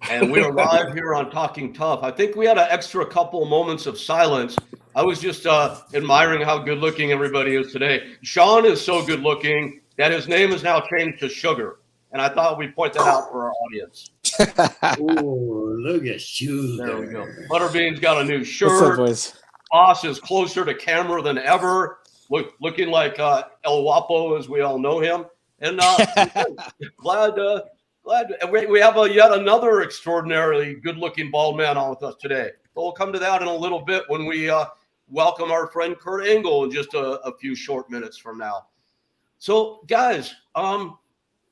And we are live here on Talking Tough. I think we had an extra couple moments of silence. I was just admiring how good looking everybody is today. Shawn is so good looking that his name is now changed to Sugar. And I thought we'd point that out for our audience. Oh, look at you. There we go. Butterbean's got a new shirt. What's up, boys? Boss is closer to camera than ever, looking like El Guapo as we all know him. And glad we have yet another extraordinarily good-looking bald man on with us today. But we'll come to that in a little bit when we welcome our friend Kurt Angle in just a few short minutes from now. So, guys,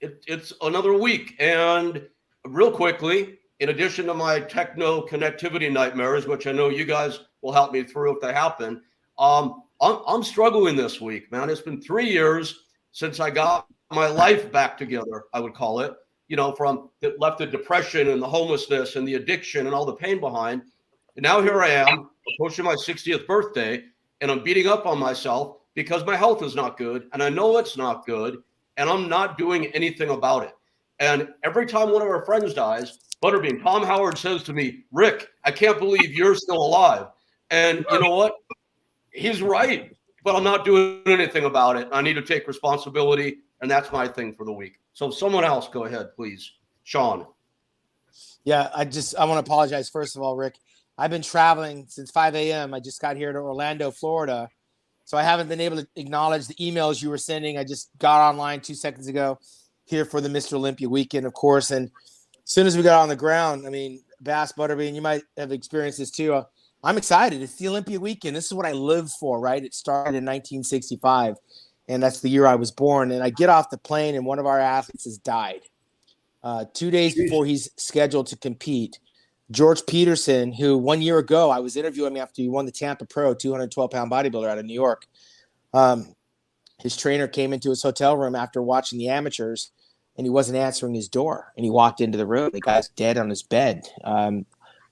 it's another week, and real quickly, in addition to my techno connectivity nightmares, which I know you guys will help me through if they happen, I'm struggling this week, man. It's been 3 years since I got my life back together, I would call it, from that left the depression and the homelessness and the addiction and all the pain behind. And now here I am approaching my 60th birthday, and I'm beating up on myself because my health is not good, and I know it's not good, and I'm not doing anything about it. And every time one of our friends dies, Butterbean, Tom Howard says to me, Rick, I can't believe you're still alive. And you know what? He's right, but I'm not doing anything about it. I need to take responsibility, and that's my thing for the week. So someone else, go ahead, please. Shawn. Yeah, I want to apologize, first of all, Rick. I've been traveling since 5 a.m. I just got here to Orlando, Florida. So I haven't been able to acknowledge the emails you were sending. I just got online 2 seconds ago here for the Mr. Olympia weekend, of course. And as soon as we got on the ground, I mean, Bas, Butterbean, you might have experienced this too. I'm excited. It's the Olympia weekend. This is what I live for, right? It started in 1965, and that's the year I was born. And I get off the plane, and one of our athletes has died. 2 days before he's scheduled to compete, George Peterson, who 1 year ago I was interviewing him after he won the Tampa Pro 212-pound bodybuilder out of New York. His trainer came into his hotel room after watching the amateurs, and he wasn't answering his door. And he walked into the room. The guy's dead on his bed.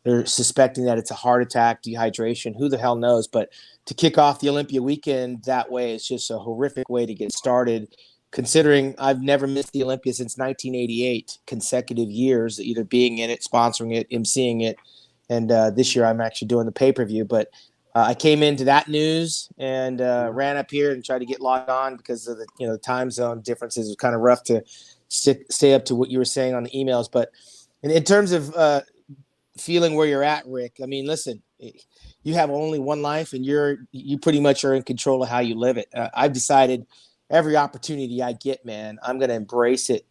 They're suspecting that it's a heart attack, dehydration. Who the hell knows? But to kick off the Olympia weekend that way is just a horrific way to get started, considering I've never missed the Olympia since 1988, consecutive years, either being in it, sponsoring it, emceeing it. And this year I'm actually doing the pay-per-view. But I came into that news and ran up here and tried to get logged on because of the time zone differences. It was kind of rough to stay up to what you were saying on the emails. But in terms of feeling where you're at, Rick, I mean, listen, you have only one life, and you pretty much are in control of how you live it. I've decided every opportunity I get, man, I'm going to embrace it.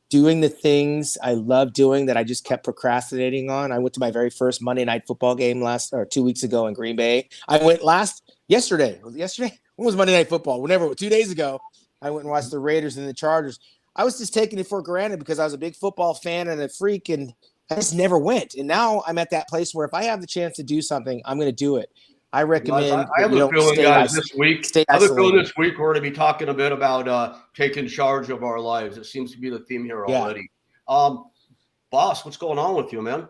Doing the things I love doing that I just kept procrastinating on. I went to my very first Monday Night Football game 2 weeks ago in Green Bay. I went yesterday. Was it yesterday? When was Monday Night Football? 2 days ago, I went and watched the Raiders and the Chargers. I was just taking it for granted because I was a big football fan and a freak, and I just never went. And now I'm at that place where if I have the chance to do something, I'm going to do it. I recommend. I have a feeling, guys, this week. I have a feeling this week we're going to be talking a bit about taking charge of our lives. It seems to be the theme here already. Boss, what's going on with you, man?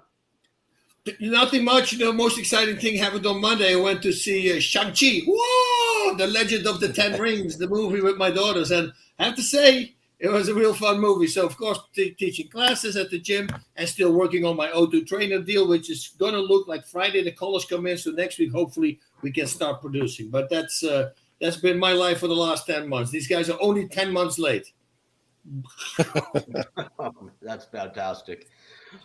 Nothing much. Most exciting thing happened on Monday. I went to see Shang-Chi. Whoa! The Legend of the Ten Rings, the movie with my daughters. And I have to say, it was a real fun movie. So, of course, teaching classes at the gym and still working on my O2 trainer deal, which is going to look like Friday the colors come in. So next week, hopefully, we can start producing. But that's been my life for the last 10 months. These guys are only 10 months late. That's fantastic.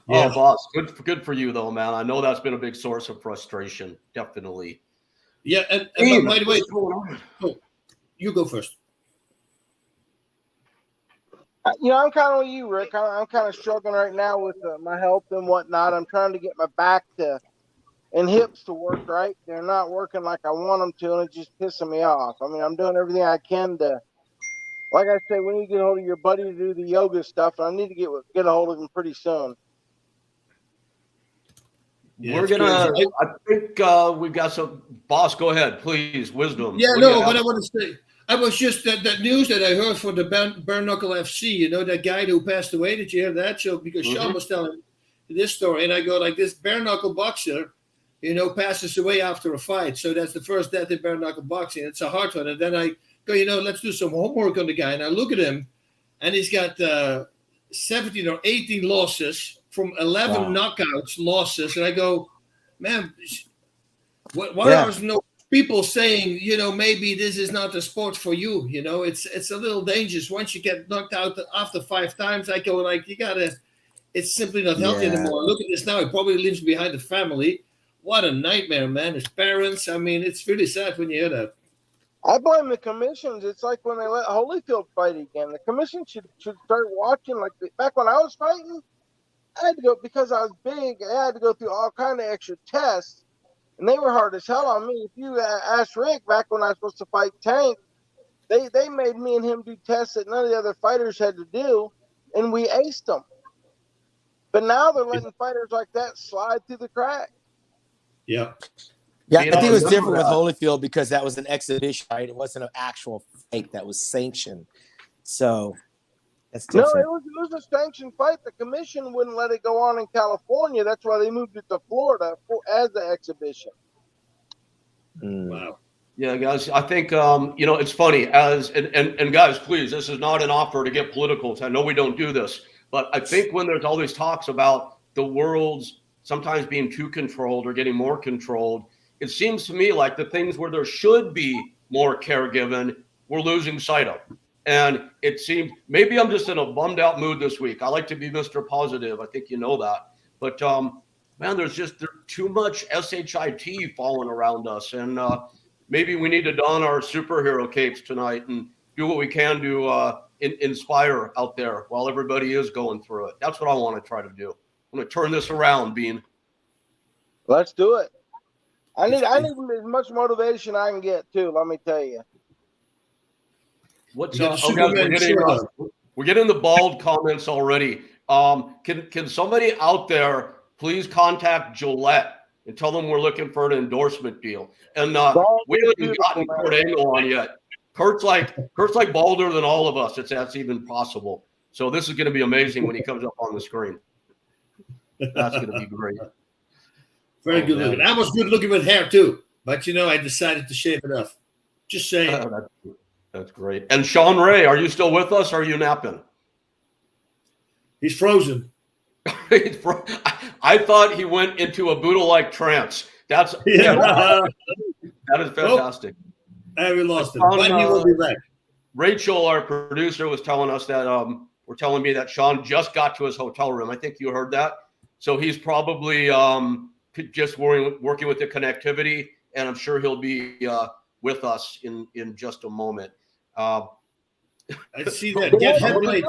Yeah. Oh, Boss, good for you, though, man. I know that's been a big source of frustration, definitely. Yeah, and by the way, you go first. I'm kind of with you, Rick. I'm kind of struggling right now with my health and whatnot. I'm trying to get my back and hips to work right. They're not working like I want them to, and it's just pissing me off. I mean, I'm doing everything I can to, like I say, we need to get a hold of your buddy to do the yoga stuff, and I need to get a hold of him pretty soon. Yeah, I think we've got some. Boss, go ahead, please. Wisdom. Yeah, no, but I want to say, I was just that news that I heard for the Bare Knuckle FC, that guy who passed away. Did you hear that? So because Shawn was telling this story, and I go like, this bare knuckle boxer, passes away after a fight. So that's the first death in bare knuckle boxing. It's a hard one. And then I go, let's do some homework on the guy. And I look at him, and he's got 17 or 18 losses, from 11 knockouts, losses, and I go, man, why are there no people saying, maybe this is not the sport for you? It's a little dangerous. Once you get knocked out after 5 times, I go like, it's simply not healthy anymore. Look at this now. He probably lives behind the family. What a nightmare, man. His parents. I mean, it's really sad when you hear that. I blame the commissions. It's like when they let Holyfield fight again. The commission should start watching. Like back when I was fighting, I had to go, because I was big, I had to go through all kind of extra tests, and they were hard as hell on me. If you ask Rick, back when I was supposed to fight Tank, they made me and him do tests that none of the other fighters had to do, and we aced them. But now they're letting fighters like that slide through the cracks. Yeah. Yeah, I think it was different with Holyfield because that was an exhibition, right? It wasn't an actual fight that was sanctioned. So that's different. No, it was a sanctioned fight. The commission wouldn't let it go on in California. That's why they moved it to Florida as the exhibition. Wow. Yeah, guys, I think it's funny and guys, please, this is not an offer to get political. I know we don't do this, but I think when there's all these talks about the world's sometimes being too controlled or getting more controlled, it seems to me like the things where there should be more care given, we're losing sight of. And it seems, maybe I'm just in a bummed out mood this week. I like to be Mr. Positive. I think you know that. But man, there's too much SHIT falling around us. And maybe we need to don our superhero capes tonight and do what we can to inspire out there while everybody is going through it. That's what I want to try to do. I'm going to turn this around, Bean. Let's do it. I need as much motivation I can get too. Let me tell you. What's guys, we're getting the bald comments already. Can somebody out there please contact Gillette and tell them we're looking for an endorsement deal? And we haven't even gotten Kurt Angle on yet. Kurt's like balder than all of us. That's even possible. So this is going to be amazing when he comes up on the screen. That's going to be great. Very good looking. I was good looking with hair too, but I decided to shave it off. Just saying. That's great. And Shawn Ray, are you still with us? Or are you napping? He's frozen. I thought he went into a Buddha-like trance. That is fantastic. We lost him, but he will be back. Rachel, our producer, was telling us that telling me that Shawn just got to his hotel room. I think you heard that. So he's probably just working with the connectivity, and I'm sure he'll be with us in just a moment. I see that. Get headblades.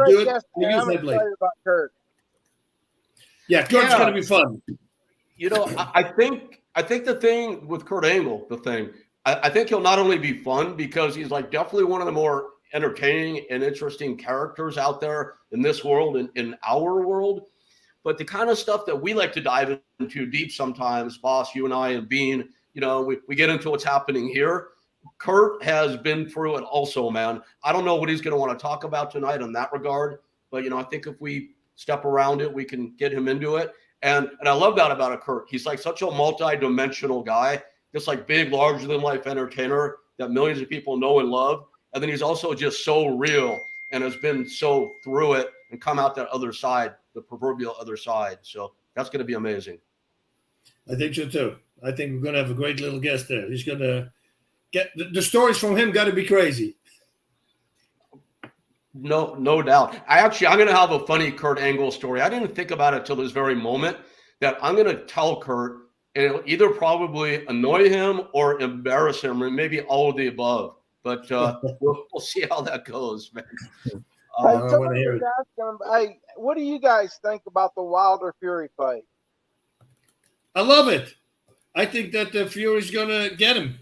Do it. Use headblades. Yeah, Kurt's going to be fun. I think the thing with Kurt Angle, I think he'll not only be fun because he's like definitely one of the more entertaining and interesting characters out there in this world and in our world, but the kind of stuff that we like to dive into deep sometimes, Bas, you and I and Bean, we get into what's happening here. Kurt has been through it also, man. I don't know what he's going to want to talk about tonight in that regard, but I think if we step around it, we can get him into it. And I love that about a Kurt. He's like such a multi-dimensional guy, just like big, larger than life entertainer that millions of people know and love. And then he's also just so real and has been so through it and come out that other side, the proverbial other side. So that's going to be amazing. I think so too. I think we're going to have a great little guest there. He's going to get the stories from him. Got to be crazy. No doubt. I'm going to have a funny Kurt Angle story. I didn't think about it till this very moment that I'm going to tell Kurt, and it'll either probably annoy him or embarrass him, or maybe all of the above. But we'll see how that goes, man. I want to hear it. Hey, what do you guys think about the Wilder Fury fight? I love it. I think that the Fury's going to get him.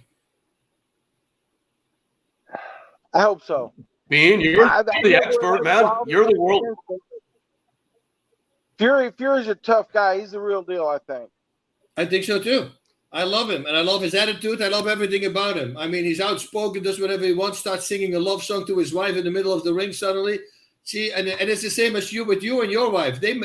I hope so. Bean, you're the expert, man. You're the world. Fury's a tough guy. He's the real deal, I think. I think so too. I love him, and I love his attitude. I love everything about him. I mean, he's outspoken, does whatever he wants, starts singing a love song to his wife in the middle of the ring suddenly. See, and it's the same as you with you and your wife. He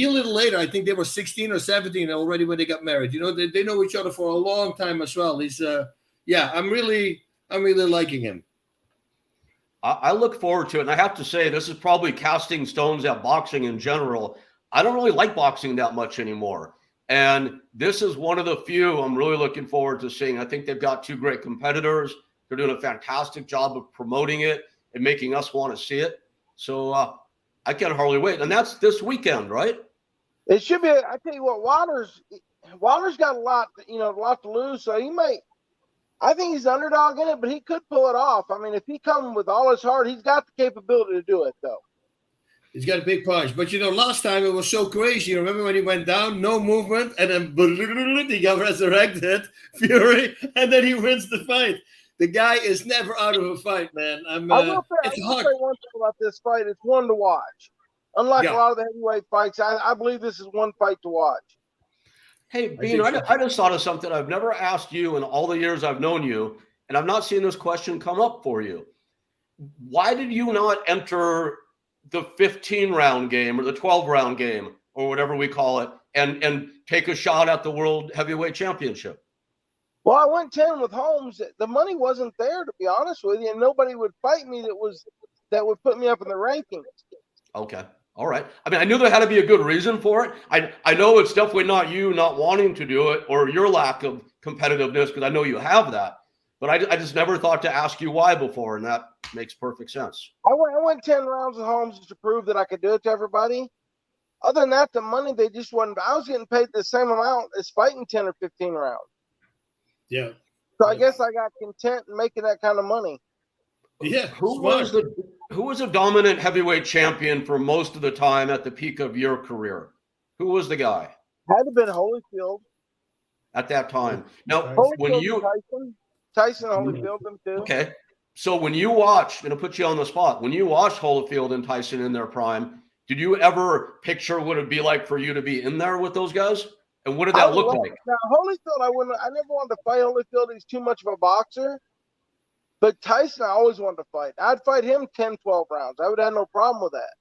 a little later, I think they were 16 or 17 already when they got married. They know each other for a long time as well. He's I'm really liking him. I look forward to it. And I have to say, this is probably casting stones at boxing in general. I don't really like boxing that much anymore. And this is one of the few I'm really looking forward to seeing. I think they've got two great competitors. They're doing a fantastic job of promoting it and making us want to see it. So I can hardly wait. And that's this weekend, right? It should be. I tell you what, Wilder's got a lot to lose. So he might. I think he's the underdog in it, but he could pull it off. I mean, if he comes with all his heart, he's got the capability to do it, though. He's got a big punch. But, last time it was so crazy. You remember when he went down, no movement, and then he got resurrected, Fury, and then he wins the fight. The guy is never out of a fight, man. I will say one thing about this fight. It's one to watch. Unlike a lot of the heavyweight fights, I believe this is one fight to watch. Hey, Bean, I just thought of something I've never asked you in all the years I've known you, and I've not seen this question come up for you. Why did you not enter the 15-round game or the 12-round game or whatever we call it and take a shot at the World Heavyweight Championship? Well, I went 10 with Holmes. The money wasn't there, to be honest with you, and nobody would fight me that would put me up in the rankings. Okay. All right. I mean, I knew there had to be a good reason for it. I know it's definitely not you not wanting to do it or your lack of competitiveness, because I know you have that. But I just never thought to ask you why before, and that makes perfect sense. I went 10 rounds with Holmes to prove that I could do it to everybody. Other than that, the money, they just wasn't. I was getting paid the same amount as fighting 10 or 15 rounds. Yeah. So I guess I got content in making that kind of money. Yeah. Who was a dominant heavyweight champion for most of the time at the peak of your career? Who was the guy? Had to have been Holyfield At that time. Now, Tyson Holyfield, them too. Okay. So when you watched, and I'll put you on the spot, when you watched Holyfield and Tyson in their prime, did you ever picture what it'd be like for you to be in there with those guys? And what did that look like? Now, Holyfield, I never wanted to fight Holyfield. He's too much of a boxer. But Tyson, I always wanted to fight. I'd fight him 10, 12 rounds. I would have no problem with that.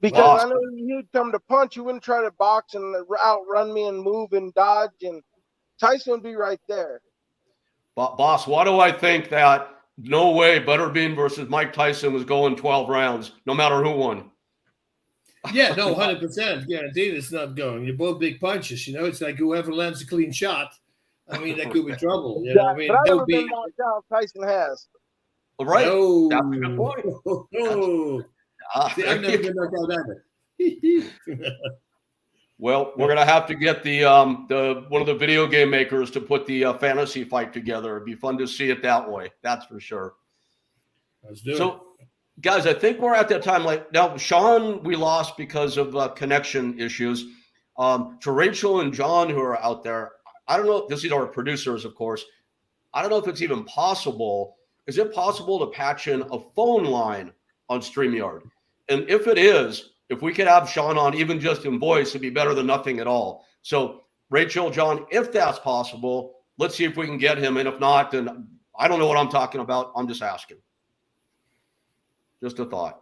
Because I know he'd come to punch. He wouldn't try to box and outrun me and move and dodge. And Tyson would be right there. Boss, why do I think that no way Butterbean versus Mike Tyson was going 12 rounds, no matter who won? Yeah, no, 100%. Guaranteed it's not going. You're both big punches. It's like whoever lands a clean shot. I mean, that could be trouble. But I've never been knocked out. Tyson has. Right. No. That's a good point. See, I've never been knocked out either. Well, we're gonna have to get the one of the video game makers to put the fantasy fight together. It'd be fun to see it that way. That's for sure. Let's do it. So, guys, I think we're at that time. Like now, Shawn, we lost because of connection issues. To Rachel and John, who are out there, I don't know. This is our producers, of course. I don't know if it's even possible. Is it possible to patch in a phone line on StreamYard? And if it is, if we could have Shawn on, even just in voice, it'd be better than nothing at all. So, Rachel, John, if that's possible, let's see if we can get him. And if not, then I don't know what I'm talking about. I'm just asking. Just a thought.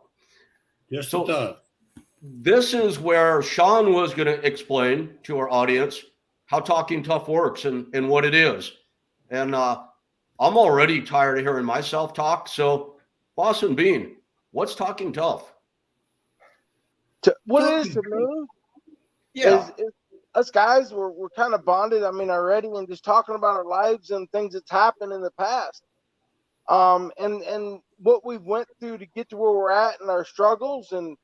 Just a thought. This is where Shawn was going to explain to our audience how Talking Tough works and what it is. And I'm already tired of hearing myself talk. So, Boss and Bean, what's Talking Tough? What it is to me is us guys, we're kind of bonded, already, and just talking about our lives and things that's happened in the past. And what we went through to get to where we're at and our struggles. And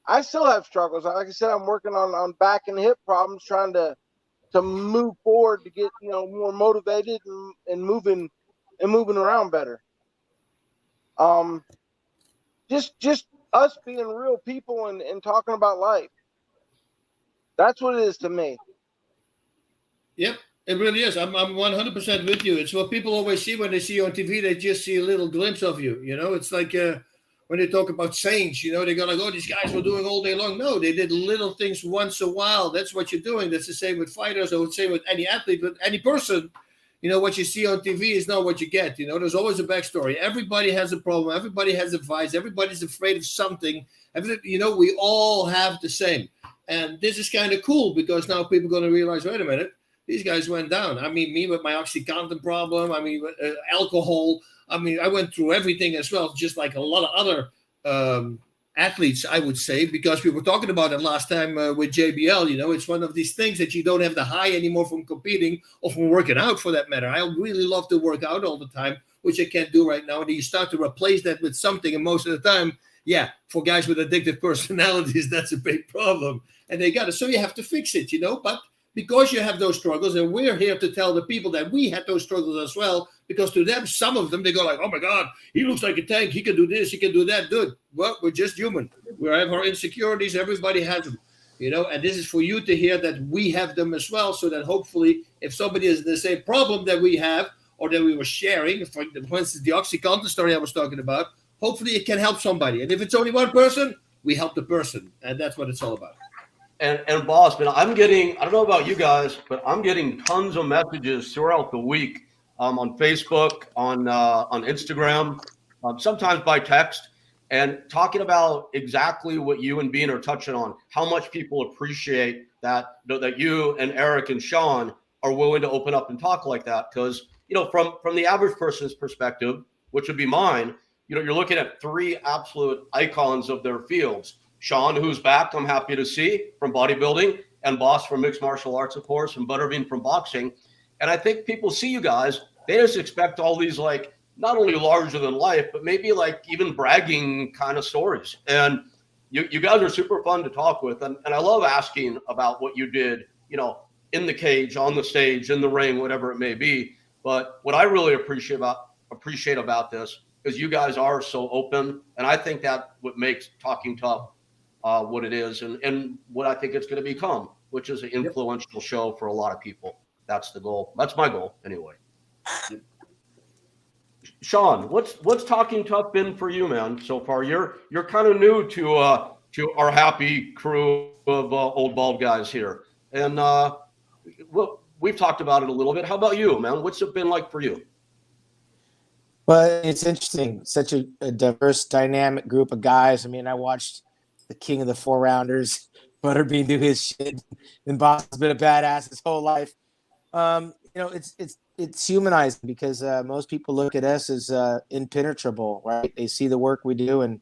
I still have struggles. Like I said, I'm working on back and hip problems, trying to move forward to get, more motivated and moving around better. Just us being real people and talking about life. That's what it is to me. Yep, it really is. I'm 100% with you. It's what people always see when they see you on TV. They just see a little glimpse of you. It's like when they talk about saints, they go like, oh, these guys were doing all day long. No, they did little things once a while. That's what you're doing. That's the same with fighters. I would say with any athlete, but any person. What you see on TV is not what you get. There's always a backstory. Everybody has a problem. Everybody has a vice. Everybody's afraid of something. We all have the same. And this is kind of cool because now people are going to realize, wait a minute, these guys went down. Me with my OxyContin problem. Alcohol. I mean, I went through everything as well, just like a lot of other athletes, I would say, because we were talking about it last time with JBL. You know, it's one of these things that you don't have the high anymore from competing or from working out, for that matter. I really love to work out all the time, which I can't do right now. And you start to replace that with something, and most of the time, yeah, for guys with addictive personalities, that's a big problem. And so you have to fix it, you know. But because you have those struggles, and we're here to tell the people that we had those struggles as well, because to them, some of them, they go like, oh my God, he looks like a tank. He can do this, he can do that. Dude, well, we're just human. We have our insecurities. Everybody has them, you know, and this is for you to hear that we have them as well, so that hopefully if somebody has the same problem that we have, or that we were sharing, for instance, the OxyContin story I was talking about, hopefully it can help somebody. And if it's only one person, we help the person. And that's what it's all about. And Boss, man, I don't know about you guys, but I'm getting tons of messages throughout the week on Facebook, on Instagram, sometimes by text, and talking about exactly what you and Bean are touching on, how much people appreciate that you and Eric and Shawn are willing to open up and talk like that. Because, you know, from the average person's perspective, which would be mine, you know, you're looking at three absolute icons of their fields. Shawn, who's back, I'm happy to see, from bodybuilding, and Bas from mixed martial arts, of course, and Butterbean from boxing. And I think people see you guys, they just expect all these, like, not only larger than life, but maybe like even bragging kind of stories. And you guys are super fun to talk with. And I love asking about what you did, you know, in the cage, on the stage, in the ring, whatever it may be. But what I really appreciate about this is you guys are so open. And I think that what makes Talking Tough what it is, and what I think it's going to become, which is an influential show for a lot of people. That's the goal. That's my goal, anyway. Shawn, what's Talking Tough been for you, man, so far? You're kind of new to our happy crew of old bald guys here, and well, we've talked about it a little bit. How about you, man? What's it been like for you? Well, it's interesting. Such a diverse, dynamic group of guys. I mean, I watched the king of the 4-rounders, Butterbean, do his shit, and Bas has been a badass his whole life. You know, it's humanizing because most people look at us as impenetrable, right? They see the work we do and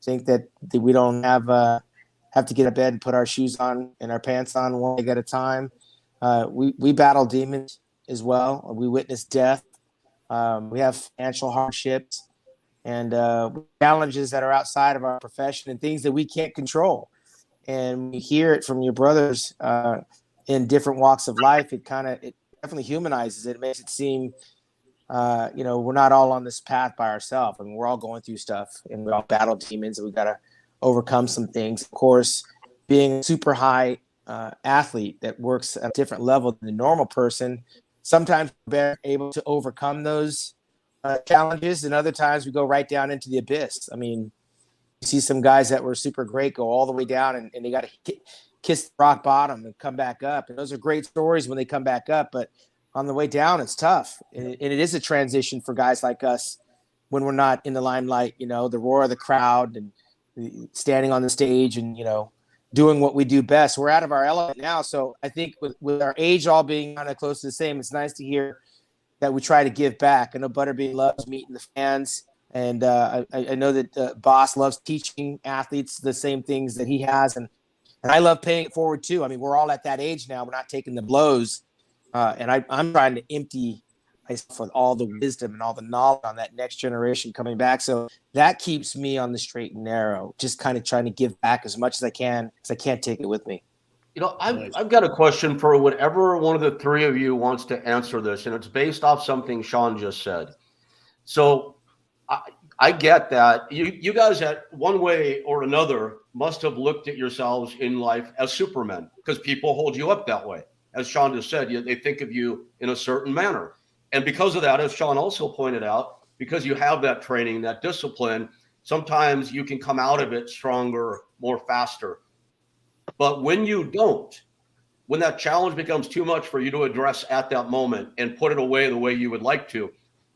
think that we don't have to get out of bed and put our shoes on and our pants on one leg at a time. We battle demons as well. We witness death. We have financial hardships and challenges that are outside of our profession and things that we can't control. And we hear it from your brothers in different walks of life. It definitely humanizes it. It makes it seem, you know, we're not all on this path by ourselves. I mean, we're all going through stuff, and we all battle demons, and we got to overcome some things. Of course, being a super high athlete that works at a different level than the normal person, sometimes we're able to overcome those challenges, and other times we go right down into the abyss. I mean, you see some guys that were super great go all the way down, and they got to kiss rock bottom and come back up. And those are great stories when they come back up, but on the way down, it's tough. And it is a transition for guys like us when we're not in the limelight, you know, the roar of the crowd and standing on the stage and, you know, doing what we do best. We're out of our element now. So I think with our age all being kind of close to the same, it's nice to hear that we try to give back. I know Butterbean loves meeting the fans. And I know that Bas loves teaching athletes the same things that he has. And I love paying it forward too. I mean, we're all at that age now. We're not taking the blows. And I'm trying to empty myself with all the wisdom and all the knowledge on that next generation coming back. So that keeps me on the straight and narrow, just kind of trying to give back as much as I can, because I can't take it with me. You know, I've got a question for whatever one of the three of you wants to answer this, and it's based off something Shawn just said. So I get that you guys, at one way or another, must have looked at yourselves in life as supermen, because people hold you up that way. As Shawn just said, they think of you in a certain manner. And because of that, as Shawn also pointed out, because you have that training, that discipline, sometimes you can come out of it stronger, more faster. But when you don't, when that challenge becomes too much for you to address at that moment and put it away the way you would like to,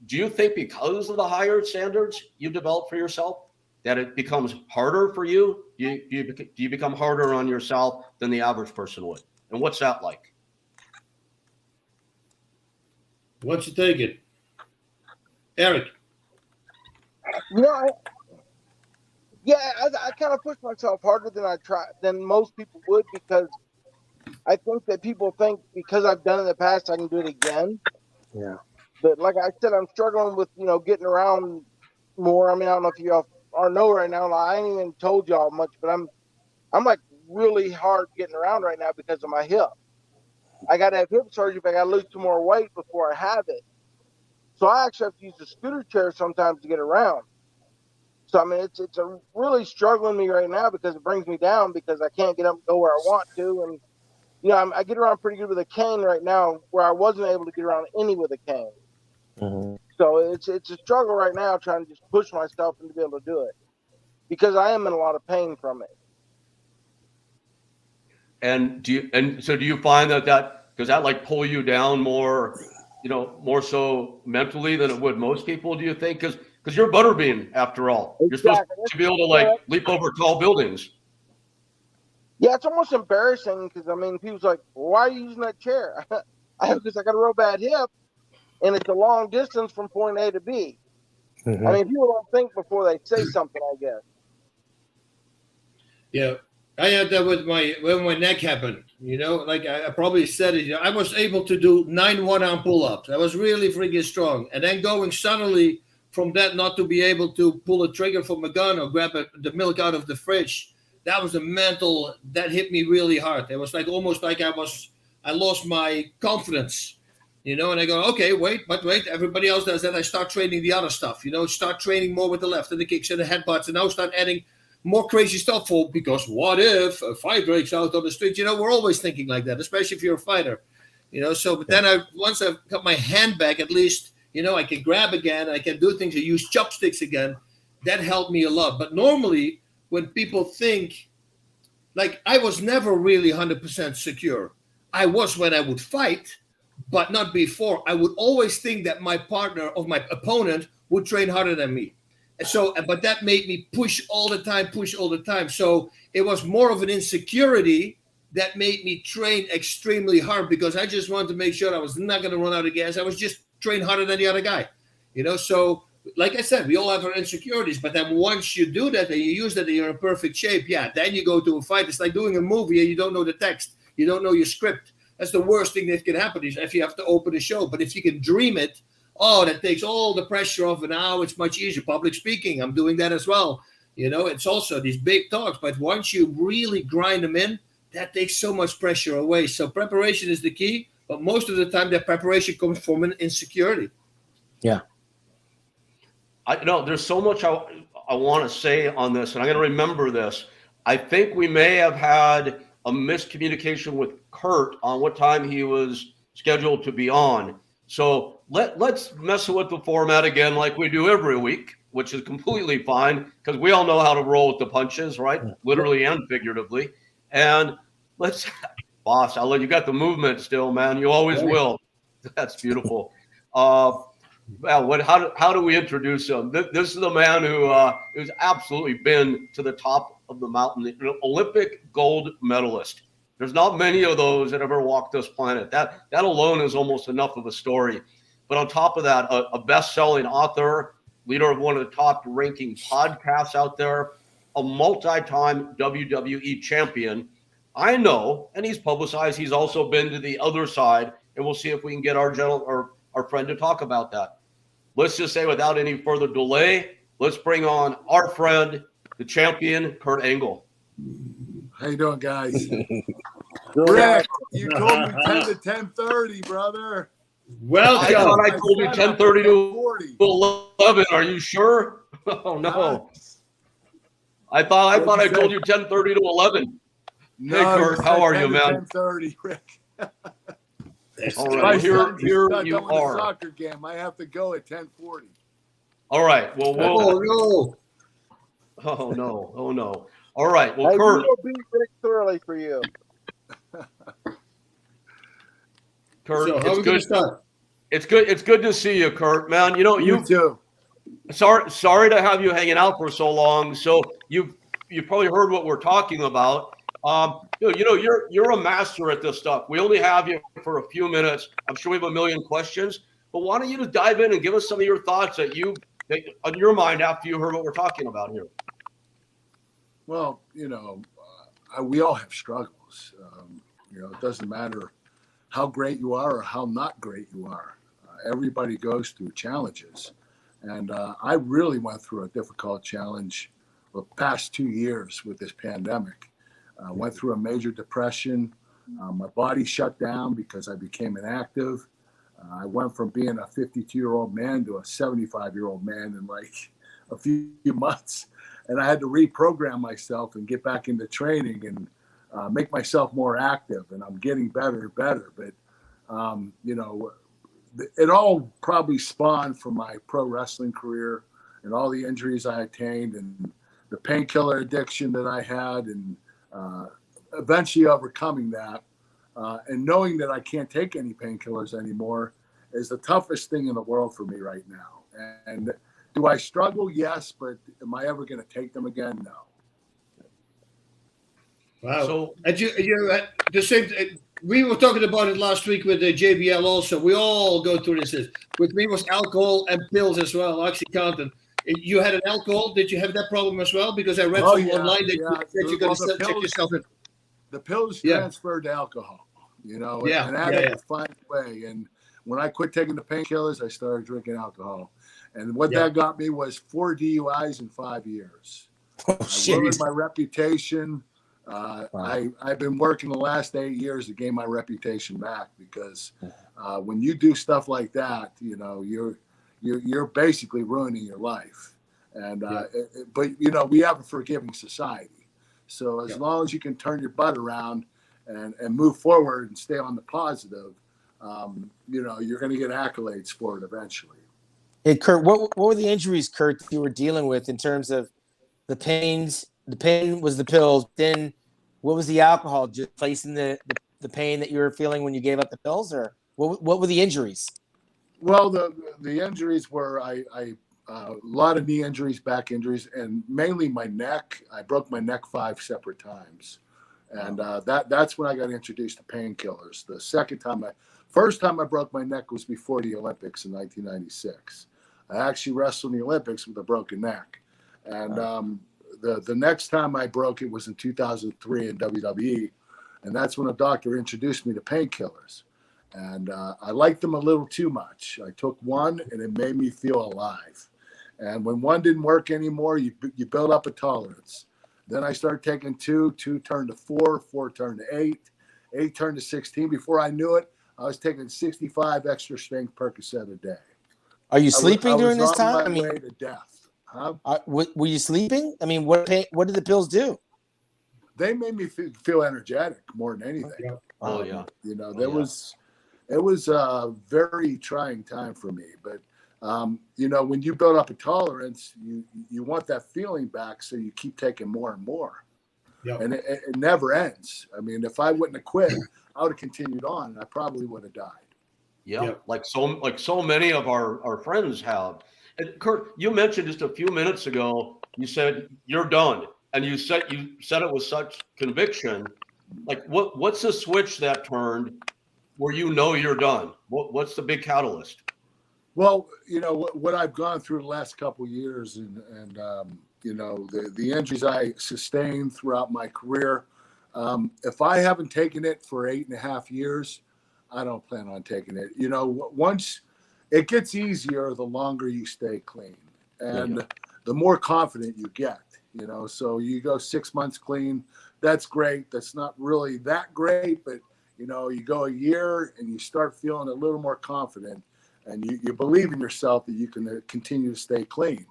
do you think because of the higher standards you develop for yourself that it becomes harder for you? Do you become harder on yourself than the average person would? And what's that like? Why don't you take it, Eric? You know, I kind of push myself harder than most people would, because I think that people think because I've done it in the past, I can do it again. Yeah. But like I said, I'm struggling with, getting around more. I mean, I don't know if you all are know right now. Like, I ain't even told y'all much, but I'm like really hard getting around right now because of my hip. I got to have hip surgery, but I got to lose some more weight before I have it. So I actually have to use a scooter chair sometimes to get around. So I mean, it's a really struggling me right now because it brings me down because I can't get up and go where I want to, and I get around pretty good with a cane right now, where I wasn't able to get around any with a cane. Mm-hmm. So it's a struggle right now trying to just push myself and to be able to do it, because I am in a lot of pain from it. And do you find that does that like pull you down more, more so mentally than it would most people, do you think? Because you're Butterbean after all. You're supposed to be able to like leap over tall buildings. Yeah, it's almost embarrassing because I mean, people's like, "Why are you using that chair?" Because I got a real bad hip, and it's a long distance from point A to B. Mm-hmm. I mean, people don't think before they say something, I guess. Yeah, I had that with when my neck happened. Like I probably said it. I was able to do 9 1-arm pull-ups. I was really freaking strong, and then going suddenly from that not to be able to pull a trigger from a gun or grab the milk out of the fridge. That was that hit me really hard. It was like almost like I lost my confidence, and I go, okay, wait, everybody else does that. I start training the other stuff, start training more with the left and the kicks and the headbutts, and now start adding more crazy stuff because what if a fight breaks out on the street? We're always thinking like that, especially if you're a fighter, but then once I've got my hand back, at least, I can grab again, I can do things, I use chopsticks again. That helped me a lot. But normally, when people think, like, I was never really 100% secure. I was when I would fight, but not before. I would always think that my partner or my opponent would train harder than me. But that made me push all the time. So it was more of an insecurity that made me train extremely hard, because I just wanted to make sure I was not going to run out of gas. I was just train harder than the other guy, So like I said, we all have our insecurities, but then once you do that and you use that and you're in perfect shape, then you go to a fight. It's like doing a movie and you don't know the text. You don't know your script. That's the worst thing that can happen, is if you have to open a show. But if you can dream it, that takes all the pressure off, and now it's much easier. Public speaking, I'm doing that as well. It's also these big talks, but once you really grind them in, that takes so much pressure away. So preparation is the key, but most of the time that preparation comes from an insecurity. Yeah. There's so much I want to say on this, and I'm going to remember this. I think we may have had a miscommunication with Kurt on what time he was scheduled to be on. So let's mess with the format again like we do every week, which is completely fine, because we all know how to roll with the punches, right? Literally and figuratively. And Boss, you got the movement still, man. You always will. That's beautiful. Well, how do we introduce him? This is the man who's absolutely been to the top of the mountain, the Olympic gold medalist. There's not many of those that ever walked this planet. That alone is almost enough of a story. But on top of that, a best-selling author, leader of one of the top-ranking podcasts out there, a multi-time WWE champion. I know, and he's publicized, he's also been to the other side, and we'll see if we can get our friend to talk about that. Let's just say, without any further delay, let's bring on our friend, the champion, Kurt Angle. How you doing, guys? Rick, you told me 10 to 10:30, brother. Welcome. I thought I told you 10:30 to 11. Are you sure? Oh no. I thought I told you 10:30 to 11. No, hey Kurt, how are you, man? 10:30, Rick. All right, here you are. Soccer game. I have to go at 10:40. All right. Well, Oh no. All right. Well, Kurt. It'll be Rick thoroughly for you. Kurt, so it's good. It's good to see you, Kurt. Man, you too. Sorry to have you hanging out for so long. So you've probably heard what we're talking about. You're a master at this stuff. We only have you for a few minutes. I'm sure we have a million questions, but why don't you just dive in and give us some of your thoughts that you on your mind after you heard what we're talking about here? Well, we all have struggles. It doesn't matter how great you are or how not great you are. Everybody goes through challenges. And I really went through a difficult challenge the past 2 years with this pandemic. Went through a major depression. My body shut down because I became inactive. I went from being a 52-year-old man to a 75-year-old man in like a few months. And I had to reprogram myself and get back into training and make myself more active. And I'm getting better and better. But, it all probably spawned from my pro wrestling career and all the injuries I attained and the painkiller addiction that I had, and eventually overcoming that. And knowing that I can't take any painkillers anymore is the toughest thing in the world for me right now. And do I struggle? Yes, but am I ever going to take them again? No. Wow. So, and you the same. We were talking about it last week with the JBL also. We all go through this. With me was alcohol and pills as well, OxyContin. You had an alcohol. Did you have that problem as well? Because I read online that you got to check yourself in. The pills transferred to alcohol, and I had to find a way. And when I quit taking the painkillers, I started drinking alcohol. And what that got me was 4 DUIs in 5 years. Oh, I ruined my reputation. I've been working the last 8 years to gain my reputation back, because when you do stuff like that, you're basically ruining your life. And but we have a forgiving society, so as long as you can turn your butt around and move forward and stay on the positive, you're going to get accolades for it eventually. Hey, Kurt, what were the injuries, Kurt, that you were dealing with in terms of the pains? The pain was the pills. Then what was the alcohol? Just placing the pain that you were feeling when you gave up the pills, or what were the injuries? Well, the injuries were a lot of knee injuries, back injuries, and mainly my neck. I broke my neck 5 separate times, and that's when I got introduced to painkillers. First time I broke my neck was before the Olympics in 1996. I actually wrestled in the Olympics with a broken neck, and the next time I broke it was in 2003 in WWE, and that's when a doctor introduced me to painkillers. And I liked them a little too much. I took one, and it made me feel alive. And when one didn't work anymore, you build up a tolerance. Then I started taking 2 turned to 4 turned to 8 turned to 16. Before I knew it, I was taking 65 extra strength Percocet a day. Are you sleeping during this time? I was on my way to death. Huh? Were you sleeping? I mean, what did the pills do? They made me feel energetic more than anything. Oh yeah. It was a very trying time for me, but when you build up a tolerance, you want that feeling back, so you keep taking more and more. Yep. And it never ends. I mean, if I wouldn't have quit, I would have continued on, and I probably would have died. Yeah, yep. like so many of our friends have. And Kurt, you mentioned just a few minutes ago, you said you're done, and you said it with such conviction. Like, what's the switch that turned where you're done? What's the big catalyst? Well, what I've gone through the last couple of years, and the injuries I sustained throughout my career. If I haven't taken it for 8.5 years, I don't plan on taking it. Once it gets easier, the longer you stay clean, and the more confident you get. So you go 6 months clean. That's great. That's not really that great, but you go a year and you start feeling a little more confident, and you believe in yourself that you can continue to stay clean.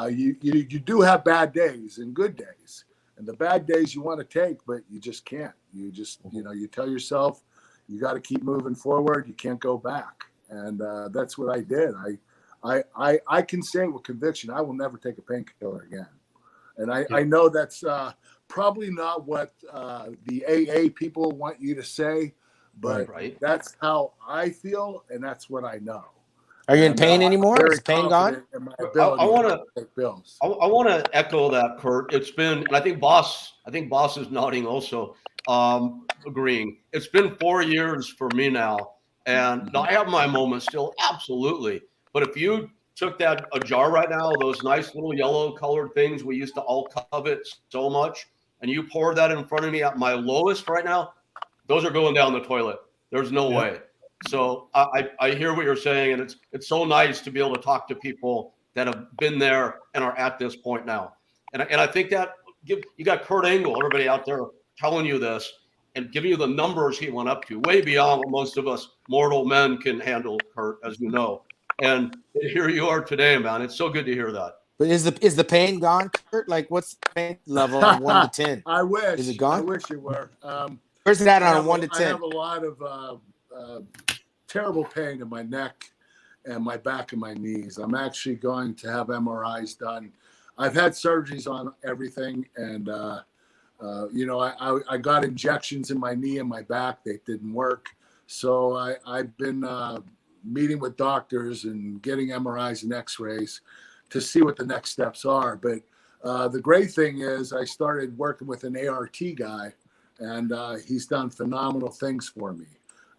You do have bad days and good days, and the bad days you want to take, but you just can't. You just, you tell yourself you got to keep moving forward. You can't go back. And that's what I did. I can say with conviction, I will never take a painkiller again. And I know that's probably not what the AA people want you to say, but that's how I feel, and that's what I know. Are you in pain anymore? Is pain gone? I want to echo that, Kurt. It's been, and I think Bas is nodding also, agreeing. It's been 4 years for me now, and I have my moments still, absolutely. But if you took a jar right now, those nice little yellow colored things we used to all covet so much, and you pour that in front of me at my lowest right now, those are going down the toilet. There's no way. So I hear what you're saying, and it's so nice to be able to talk to people that have been there and are at this point now. And I think that you got Kurt Angle, everybody out there telling you this and giving you the numbers he went up to, way beyond what most of us mortal men can handle, Kurt, as you know. And here you are today, man. It's so good to hear that. But is the pain gone, Kurt? Like, what's the pain level on 1 to 10? I wish. Is it gone? I wish it were. Where's it at on a 1 to 10? I have a lot of terrible pain in my neck and my back and my knees. I'm actually going to have MRIs done. I've had surgeries on everything, and I got injections in my knee and my back. They didn't work. So I've been meeting with doctors and getting MRIs and X-rays to see what the next steps are. But the great thing is I started working with an ART guy, and he's done phenomenal things for me.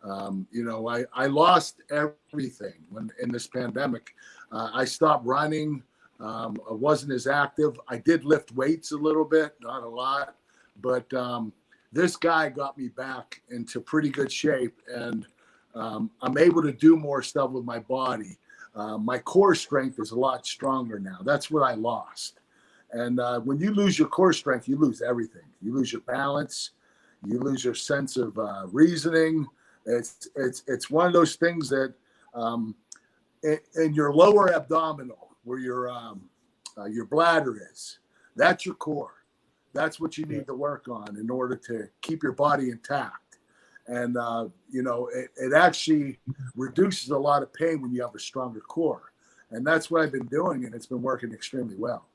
I lost everything in this pandemic. I stopped running. I wasn't as active. I did lift weights a little bit, not a lot, but this guy got me back into pretty good shape, and I'm able to do more stuff with my body. My core strength is a lot stronger now. That's what I lost. And when you lose your core strength, you lose everything. You lose your balance. You lose your sense of reasoning. It's one of those things that in your lower abdominal, where your bladder is, that's your core. That's what you need to work on in order to keep your body intact. And, it actually reduces a lot of pain when you have a stronger core. And that's what I've been doing, and it's been working extremely well.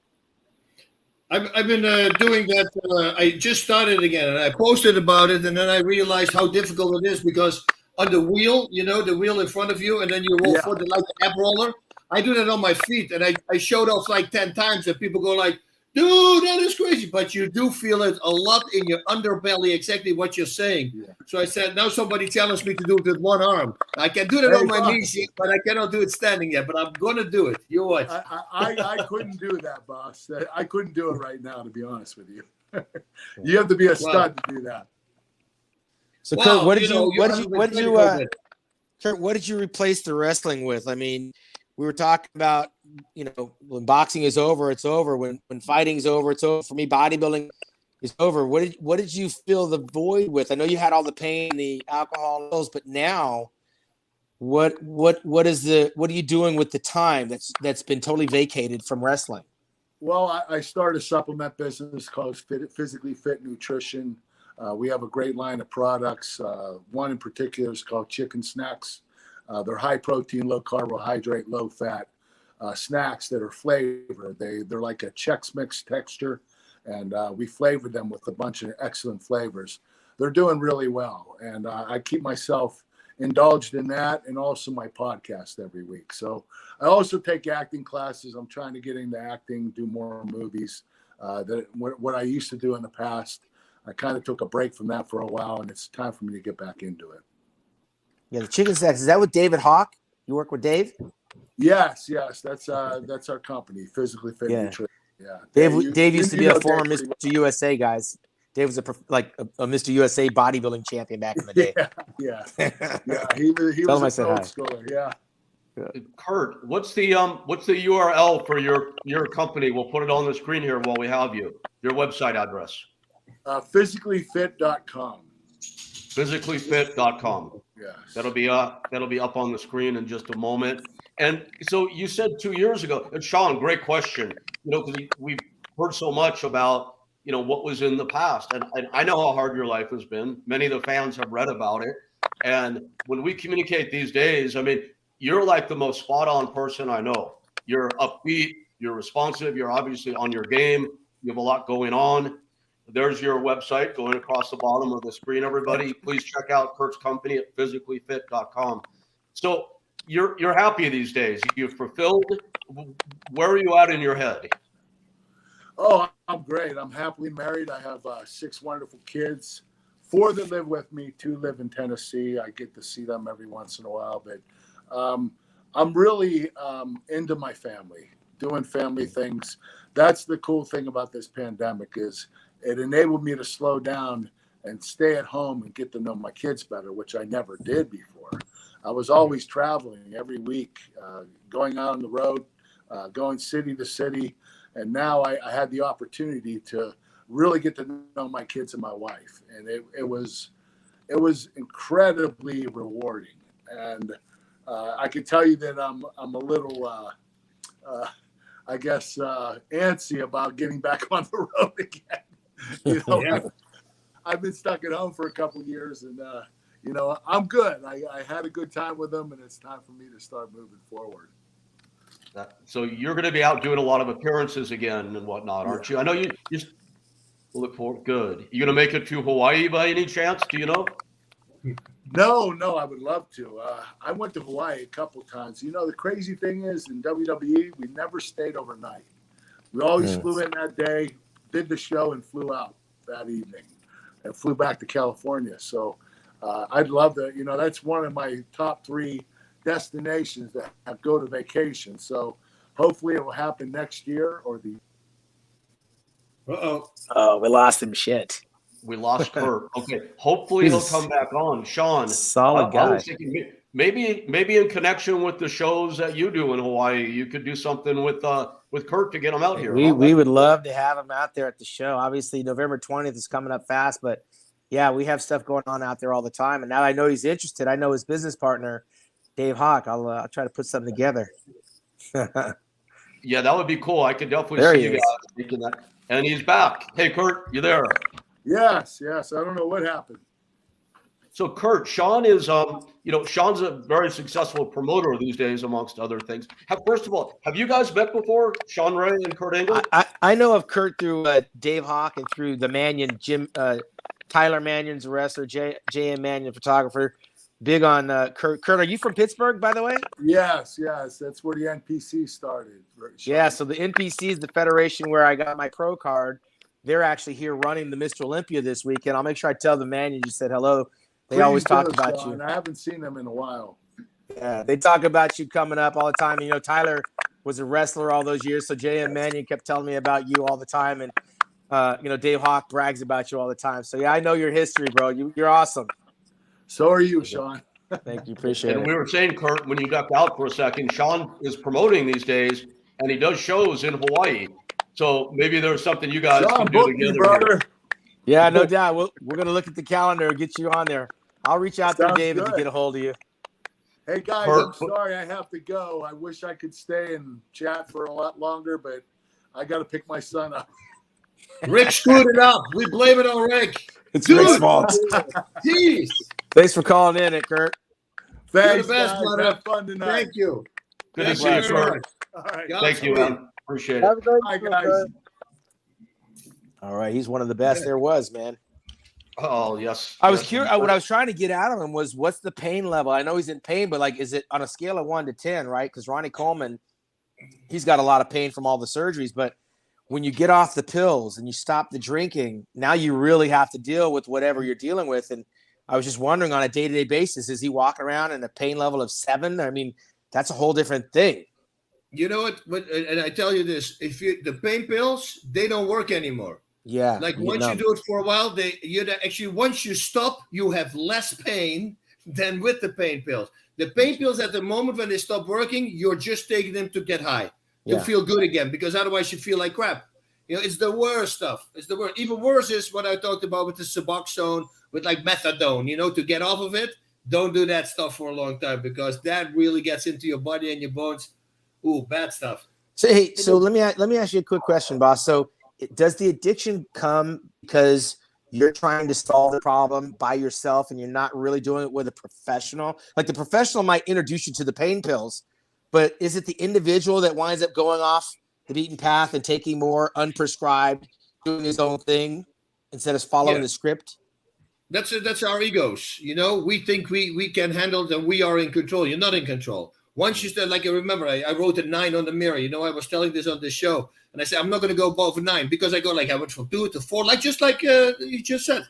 I've been doing that. I just started again, and I posted about it, and then I realized how difficult it is because on the wheel, the wheel in front of you, and then you roll forward like the ab roller. I do that on my feet, and I showed off like 10 times, and people go like, dude, that is crazy. But you do feel it a lot in your underbelly, exactly what you're saying. Yeah. So I said, now somebody challenged me to do it with one arm. I can do that on my knees, but I cannot do it standing yet. But I'm going to do it. You watch. I couldn't do that, boss. I couldn't do it right now, to be honest with you. You have to be a stud to do that. So, Kurt, what did you replace the wrestling with? I mean, we were talking about, when boxing is over, it's over. When fighting's over, it's over. For me, bodybuilding is over. What did you fill the void with? I know you had all the pain, the alcohol, but now, what are you doing with the time that's been totally vacated from wrestling? Well, I started a supplement business called Physically Fit Nutrition. We have a great line of products. One in particular is called Chicken Snacks. They're high protein, low carbohydrate, low fat snacks that are flavored. They're like a Chex Mix texture, and we flavored them with a bunch of excellent flavors. They're doing really well, and I keep myself indulged in that, and also my podcast every week. So I also take acting classes. I'm trying to get into acting, do more movies. What I used to do in the past, I kind of took a break from that for a while, and it's time for me to get back into it. Yeah, the Chicken Snacks, is that with David Hawk? You work with Dave? Yes. That's our company, Physically Fit Nutrition. Yeah. Dave used to be a former Mr. USA, guys. Dave was a Mr. USA bodybuilding champion back in the day. Yeah. He was an old schooler. Yeah. Kurt, what's the URL for your company? We'll put it on the screen here while we have you. Your website address. Physicallyfit.com. Physicallyfit.com. Yes. That'll be up on the screen in just a moment. And so you said 2 years ago, and Shawn, great question. Because we've heard so much about what was in the past, and I know how hard your life has been. Many of the fans have read about it, and when we communicate these days, I mean, you're like the most spot on person I know. You're upbeat, you're responsive, you're obviously on your game. You have a lot going on. There's your website going across the bottom of the screen, everybody. Please check out Kurt's company at physicallyfit.com. So you're happy these days. You've fulfilled. Where are you at in your head? Oh, I'm great. I'm happily married. I have 6 wonderful kids. 4 that live with me, 2 live in Tennessee. I get to see them every once in a while. But I'm really into my family, doing family things. That's the cool thing about this pandemic is it enabled me to slow down and stay at home and get to know my kids better, which I never did before. I was always traveling every week, going out on the road, going city to city. And now I had the opportunity to really get to know my kids and my wife. And it was incredibly rewarding. And I can tell you that I'm a little, I guess, antsy about getting back on the road again. You know, Yeah. I've been stuck at home for a couple of years, and you know, I'm good. I had a good time with them, and it's time for me to start moving forward. So you're going to be out doing a lot of appearances again and whatnot, aren't you? I know you just look for good. You going to make it to Hawaii by any chance? Do you know? No, I would love to. I went to Hawaii a couple of times. You know, the crazy thing is in WWE, we never stayed overnight. We always flew in that day, did the show, and flew out that evening, and flew back to California. So I'd love to. You know, that's one of my top 3 destinations that I go to vacation. So hopefully it will happen next year or the. Oh, we lost him. Shit. We lost Kurt. Okay, hopefully he'll come back on. Shawn, solid guy. I was thinking maybe in connection with the shows that you do in Hawaii, you could do something with Kurt to get him out here. We would love to have him out there at the show. Obviously, November 20th is coming up fast, but yeah, we have stuff going on out there all the time. And now I know he's interested. I know his business partner, Dave Hawk. I'll try to put something together. Yeah, that would be cool. I could definitely There see he you is. guys making that. And he's back. Hey, Kurt, you there? Yes. I don't know what happened. So, Kurt, Shawn is, Shawn's a very successful promoter these days, amongst other things. First of all, have you guys met before, Shawn Ray and Kurt Angle? I know of Kurt through Dave Hawk and through the Mannion, Tyler Mannion's a wrestler, J.M. Mannion, photographer. Big on Kurt. Kurt, are you from Pittsburgh, by the way? Yes. That's where the NPC started. Right, yeah, so the NPC is the federation where I got my pro card. They're actually here running the Mr. Olympia this weekend. I'll make sure I tell the Mannion you said hello. They always talk about you. I haven't seen them in a while. Yeah, they talk about you coming up all the time. You know, Tyler was a wrestler all those years, so J.M. Mannion kept telling me about you all the time, and Dave Hawk brags about you all the time. So yeah, I know your history, bro. You're awesome. So are you, Shawn. Thank you, appreciate it. And we were saying, Kurt, when you ducked out for a second, Shawn is promoting these days, and he does shows in Hawaii. So maybe there's something you guys Shawn, can do together, brother. Yeah, no doubt. We're gonna look at the calendar and get you on there. I'll reach out to David to get a hold of you. Hey guys, I'm sorry I have to go. I wish I could stay and chat for a lot longer, but I got to pick my son up. Rick screwed it up. We blame it on Rick. It's Rick's fault. Jeez. Thanks for calling in, Kurt. Thanks, You're the best, guys. brother. Have fun tonight. Thank you. Good to see you, Kurt. All right. Thank you, man. Appreciate Have it. a great Bye, one, guys. Kurt. All right, he's one of the best there was, man. Oh, yes. I was Yes. curious. What I was trying to get out of him was, what's the pain level? I know he's in pain, but like, is it on a scale of 1 to 10, right? Because Ronnie Coleman, he's got a lot of pain from all the surgeries. But when you get off the pills and you stop the drinking, now you really have to deal with whatever you're dealing with. And I was just wondering, on a day-to-day basis, is he walking around in a pain level of 7? I mean, that's a whole different thing. You know what? And I tell you this: the pain pills, they don't work anymore. Yeah. Like once you do it for a while, once you stop, you have less pain than with the pain pills. The pain pills, at the moment when they stop working, you're just taking them to get high, to feel good again, because otherwise you feel like crap. You know, it's the worst stuff. It's the worst. Even worse is what I talked about with the Suboxone, with like methadone. You know, to get off of it, don't do that stuff for a long time, because that really gets into your body and your bones. Ooh, bad stuff. So hey, let me ask you a quick question, boss. So does the addiction come because you're trying to solve the problem by yourself and you're not really doing it with a professional? Like, the professional might introduce you to the pain pills, but is it the individual that winds up going off the beaten path and taking more unprescribed, doing his own thing instead of following the script? That's our egos. You know, we think we can handle it and we are in control. You're not in control. Once you start, like I remember, I wrote a 9 on the mirror. You know, I was telling this on the show, and I said I'm not going to go above a 9, because I went from 2 to 4, like you just said,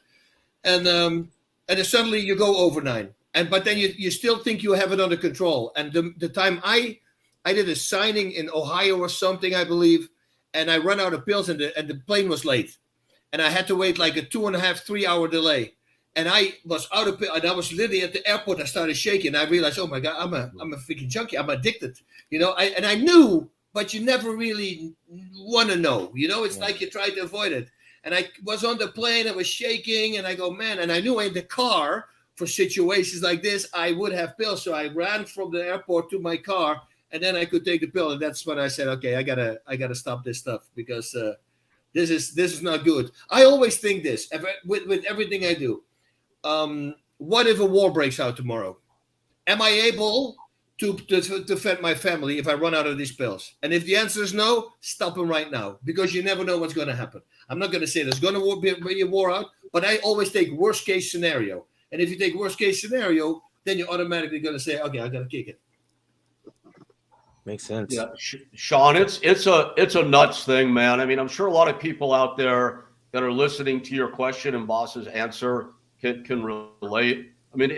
and then suddenly you go over 9, but then you still think you have it under control. And the time I did a signing in Ohio or something, I believe, and I ran out of pills, and the plane was late, and I had to wait like a 2.5, 3 hour delay. And I was out of, and I was literally at the airport. I started shaking. I realized, oh my God, I'm a freaking junkie. I'm addicted. You know, and I knew, but you never really want to know. You know, it's like you try to avoid it. And I was on the plane. I was shaking, and I go, man. And I knew in the car for situations like this, I would have pills. So I ran from the airport to my car, and then I could take the pill. And that's when I said, okay, I gotta stop this stuff, because this is not good. I always think this with everything I do. What if a war breaks out tomorrow? Am I able to defend my family if I run out of these pills? And if the answer is no, stop them right now, because you never know what's going to happen. I'm not going to say there's going to be a war out, but I always take worst case scenario. And if you take worst case scenario, then you're automatically going to say, okay, I got to kick it. Makes sense. Yeah, Shawn, it's a nuts thing, man. I mean, I'm sure a lot of people out there that are listening to your question and Bas's answer can relate. I mean,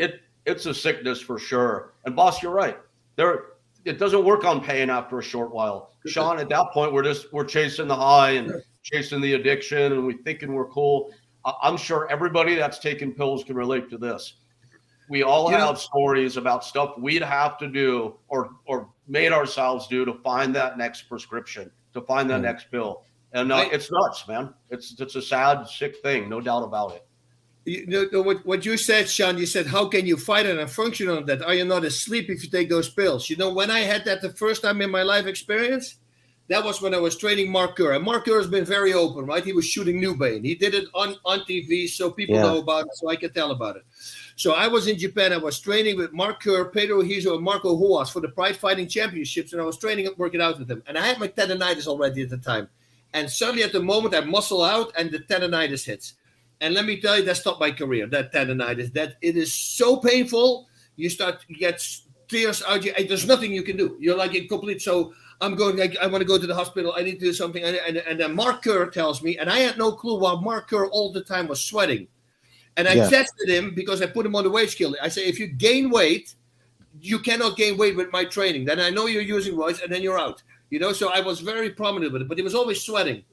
it's a sickness for sure. And Bas, you're right. It doesn't work on pain after a short while. Shawn, at that point, we're chasing the high and chasing the addiction, and we're thinking we're cool. I'm sure everybody that's taken pills can relate to this. We all have stories about stuff we'd have to do or made ourselves do to find that next prescription, to find that next pill. And it's nuts, man. It's a sad, sick thing, no doubt about it. You know what you said, Shawn, you said, how can you fight it and function on that? Are you not asleep if you take those pills? You know, when I had that the first time in my life experience, that was when I was training Mark Kerr. And Mark Kerr has been very open, right? He was shooting Newbane. He did it on TV, so people know about it, so I can tell about it. So I was in Japan. I was training with Mark Kerr, Pedro Hizo, and Marco Huas for the Pride Fighting Championships, and I was training and working out with them. And I had my tendonitis already at the time. And suddenly at the moment, I muscle out, and the tendonitis hits. And let me tell you, that stopped my career, that tendonitis. That it is so painful. You start to get tears out. There's nothing you can do. You're like in complete. So I'm going, like, I want to go to the hospital. I need to do something. And then Mark Kerr tells me, and I had no clue why Mark Kerr all the time was sweating. And I tested him because I put him on the weight scale. I say, if you gain weight, you cannot gain weight with my training. Then I know you're using roids, and then you're out. You know, so I was very prominent with it, but he was always sweating.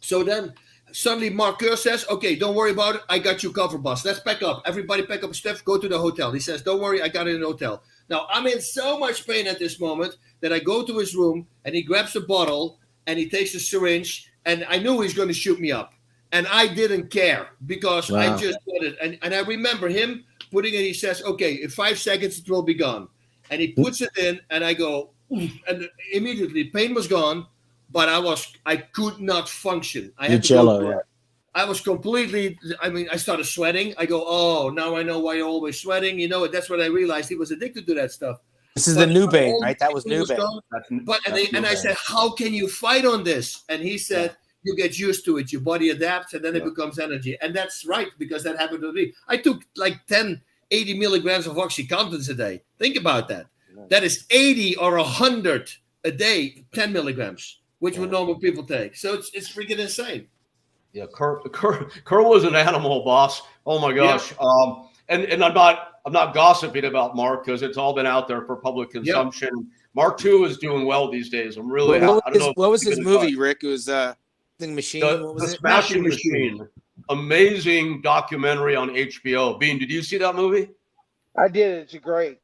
So then suddenly Mark Kerr says, okay, don't worry about it. I got you covered, boss. Let's pack up. Everybody pack up stuff, go to the hotel. He says, don't worry, I got it in the hotel. Now, I'm in so much pain at this moment that I go to his room, and he grabs a bottle, and he takes a syringe, and I knew he's going to shoot me up. And I didn't care because I just got it. And I remember him putting it, he says, okay, in 5 seconds, it will be gone. And he puts it in, and I go, and immediately pain was gone. But I could not function. I had to go. I was completely, I started sweating. I go, oh, now I know why you're always sweating. You know, that's when I realized he was addicted to that stuff. This is the Newbane, right? That was Newbane. And I said, how can you fight on this? And he said, you get used to it. Your body adapts, and then it becomes energy. And that's right, because that happened to me. I took like 80 milligrams of OxyContin a day. Think about that. That is 80 or 100 a day, 10 milligrams. Which would normal people take. So it's freaking insane. Yeah, Kerr was an animal, boss. Oh my gosh. Yeah. And I'm not gossiping about Mark, because it's all been out there for public consumption. Yep. Mark too is doing well these days. I'm really what was his movie, Rick? It was the Machine. The Smashing Machine. Amazing documentary on HBO. Bean, did you see that movie? I did. It's great.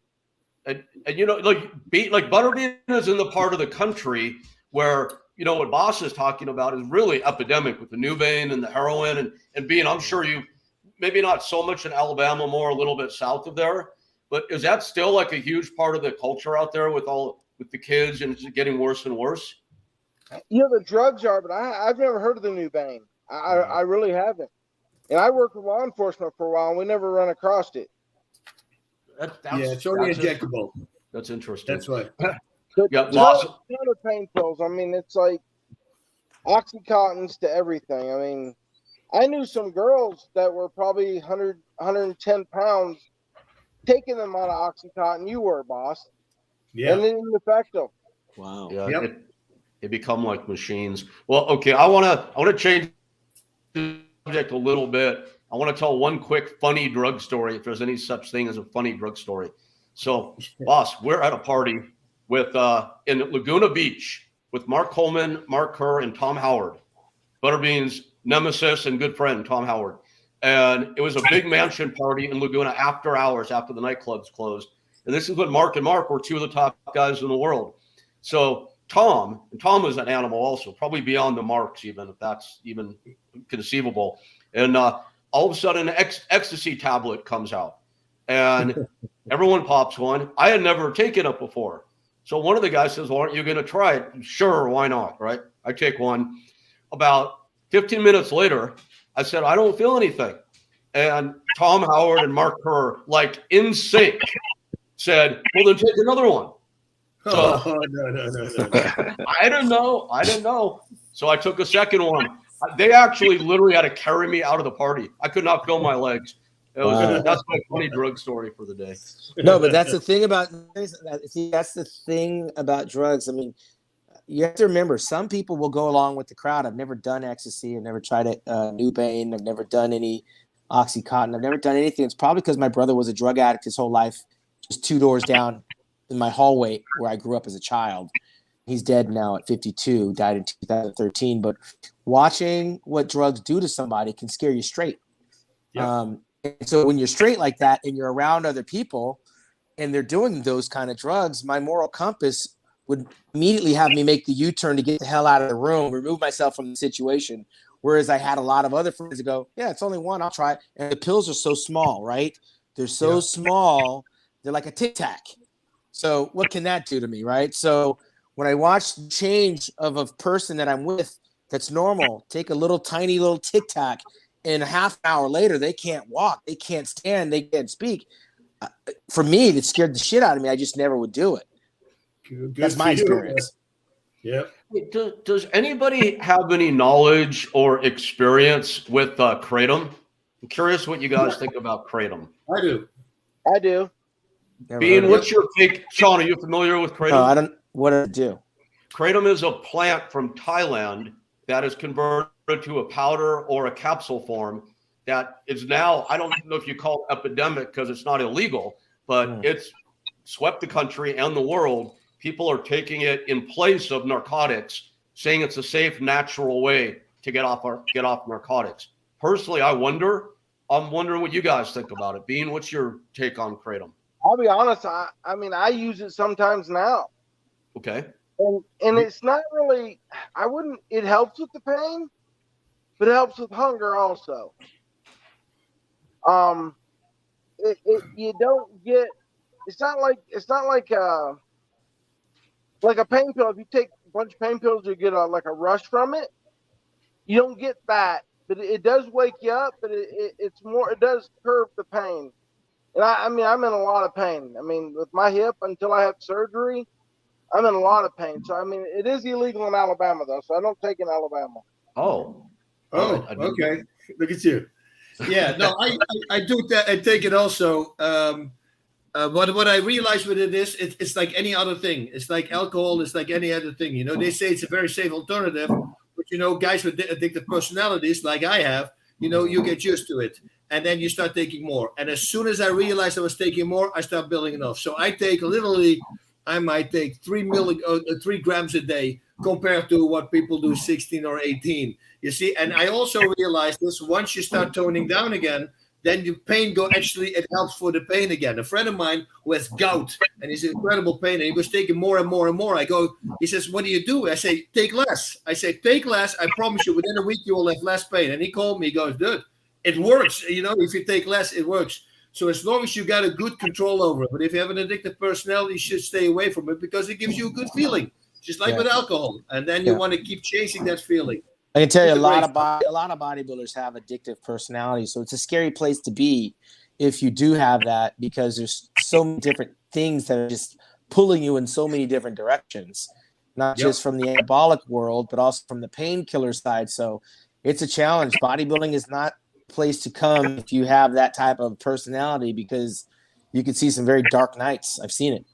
And you know, like Butterbean is in the part of the country where, you know, what Bas is talking about is really epidemic with the Newbane and the heroin and Bean, I'm sure you, maybe not so much in Alabama, more a little bit south of there, but is that still like a huge part of the culture out there with the kids, and it's getting worse and worse? You know, the drugs are, but I've never heard of the Newbane. I really haven't. And I worked with law enforcement for a while, and we never run across it. It's only injectable. That's interesting. That's right. Lots of pain pills. I mean, it's like Oxycontins to everything. I mean, I knew some girls that were probably 100, 110 pounds taking them on Oxycontin. You were, boss. Yeah. And it didn't affect them. Wow. Yeah. It become like machines. Well, okay. I want to change the subject a little bit. I want to tell one quick funny drug story, if there's any such thing as a funny drug story. So, boss, we're at a party with in Laguna Beach with Mark Coleman, Mark Kerr, and Tom Howard, Butterbean's nemesis and good friend, Tom Howard. And it was a big mansion party in Laguna after hours, after the nightclubs closed. And this is when Mark and Mark were two of the top guys in the world. So Tom is an animal also, probably beyond the Marks even, if that's even conceivable. And all of a sudden, an ecstasy tablet comes out. And everyone pops one. I had never taken it before. So one of the guys says, well, aren't you going to try it? Sure, why not, right? I take one. About 15 minutes later, I said, I don't feel anything. And Tom Howard and Mark Kerr, like in sync, said, well, then take another one. So, No. I didn't know. So I took a second one. They actually literally had to carry me out of the party. I could not feel my legs. That's my funny drug story for the day. No, but that's the thing about drugs. I mean, you have to remember, some people will go along with the crowd. I've never done ecstasy. I've never tried it, Nubain. I've never done any Oxycontin. I've never done anything. It's probably because my brother was a drug addict his whole life, just 2 doors down in my hallway where I grew up as a child. He's dead now at 52, died in 2013. But watching what drugs do to somebody can scare you straight. Yeah. And so when you're straight like that and you're around other people and they're doing those kind of drugs, my moral compass would immediately have me make the U-turn to get the hell out of the room, remove myself from the situation. Whereas I had a lot of other friends that go, yeah, it's only one, I'll try it. And the pills are so small, right? They're so small, they're like a Tic Tac. So what can that do to me, right? So when I watch the change of a person that I'm with that's normal, take a little tiny little Tic Tac, and a half an hour later, they can't walk, they can't stand, they can't speak. For me, it scared the shit out of me. I just never would do it. Good That's my experience. Yeah. Does anybody have any knowledge or experience with kratom? I'm curious what you guys think about kratom. I do. Bean, what's your take? Shawn, are you familiar with kratom? I don't. What does it do? Kratom is a plant from Thailand that is converted to a powder or a capsule form that is now, I don't know if you call it epidemic because it's not illegal, but it's swept the country and the world. People are taking it in place of narcotics, saying it's a safe, natural way to get off narcotics. Personally, I'm wondering what you guys think about it. Bean, what's your take on kratom? I'll be honest. I mean, I use it sometimes now. Okay. And it's not really, it helps with the pain, but it helps with hunger also. You don't get, it's not like a pain pill. If you take a bunch of pain pills, you get like a rush from it. You don't get that, but it does wake you up, but it does curb the pain. And I mean, I'm in a lot of pain. I mean, with my hip, until I have surgery, I'm in a lot of pain. So, I mean, it is illegal in Alabama, though, so I don't take in Alabama. Oh, okay. Look at you. Yeah, no, I do that. I take it also. What I realize with it is, it's like any other thing. It's like alcohol. It's like any other thing. You know, they say it's a very safe alternative, but you know, guys with addictive personalities like I have, you know, you get used to it, and then you start taking more. And as soon as I realized I was taking more, I start building it off. So I take literally, I might take 3 grams a day compared to what people do 16 or 18. You see, and I also realized this: once you start toning down again, then your pain it helps for the pain again. A friend of mine who has gout and he's in incredible pain, and he was taking more and more and more. He says, what do you do? I say, take less. I say, take less. I promise you, within a week, you will have less pain. And he called me, he goes, dude, it works. You know, if you take less, it works. So as long as you got a good control over it, but if you have an addictive personality, you should stay away from it because it gives you a good feeling, just like with alcohol. And then you want to keep chasing that feeling. I can tell you a lot of bodybuilders have addictive personalities, so it's a scary place to be if you do have that, because there's so many different things that are just pulling you in so many different directions, not just from the anabolic world, but also from the painkiller side. So it's a challenge. Bodybuilding is not a place to come if you have that type of personality, because you can see some very dark nights. I've seen it.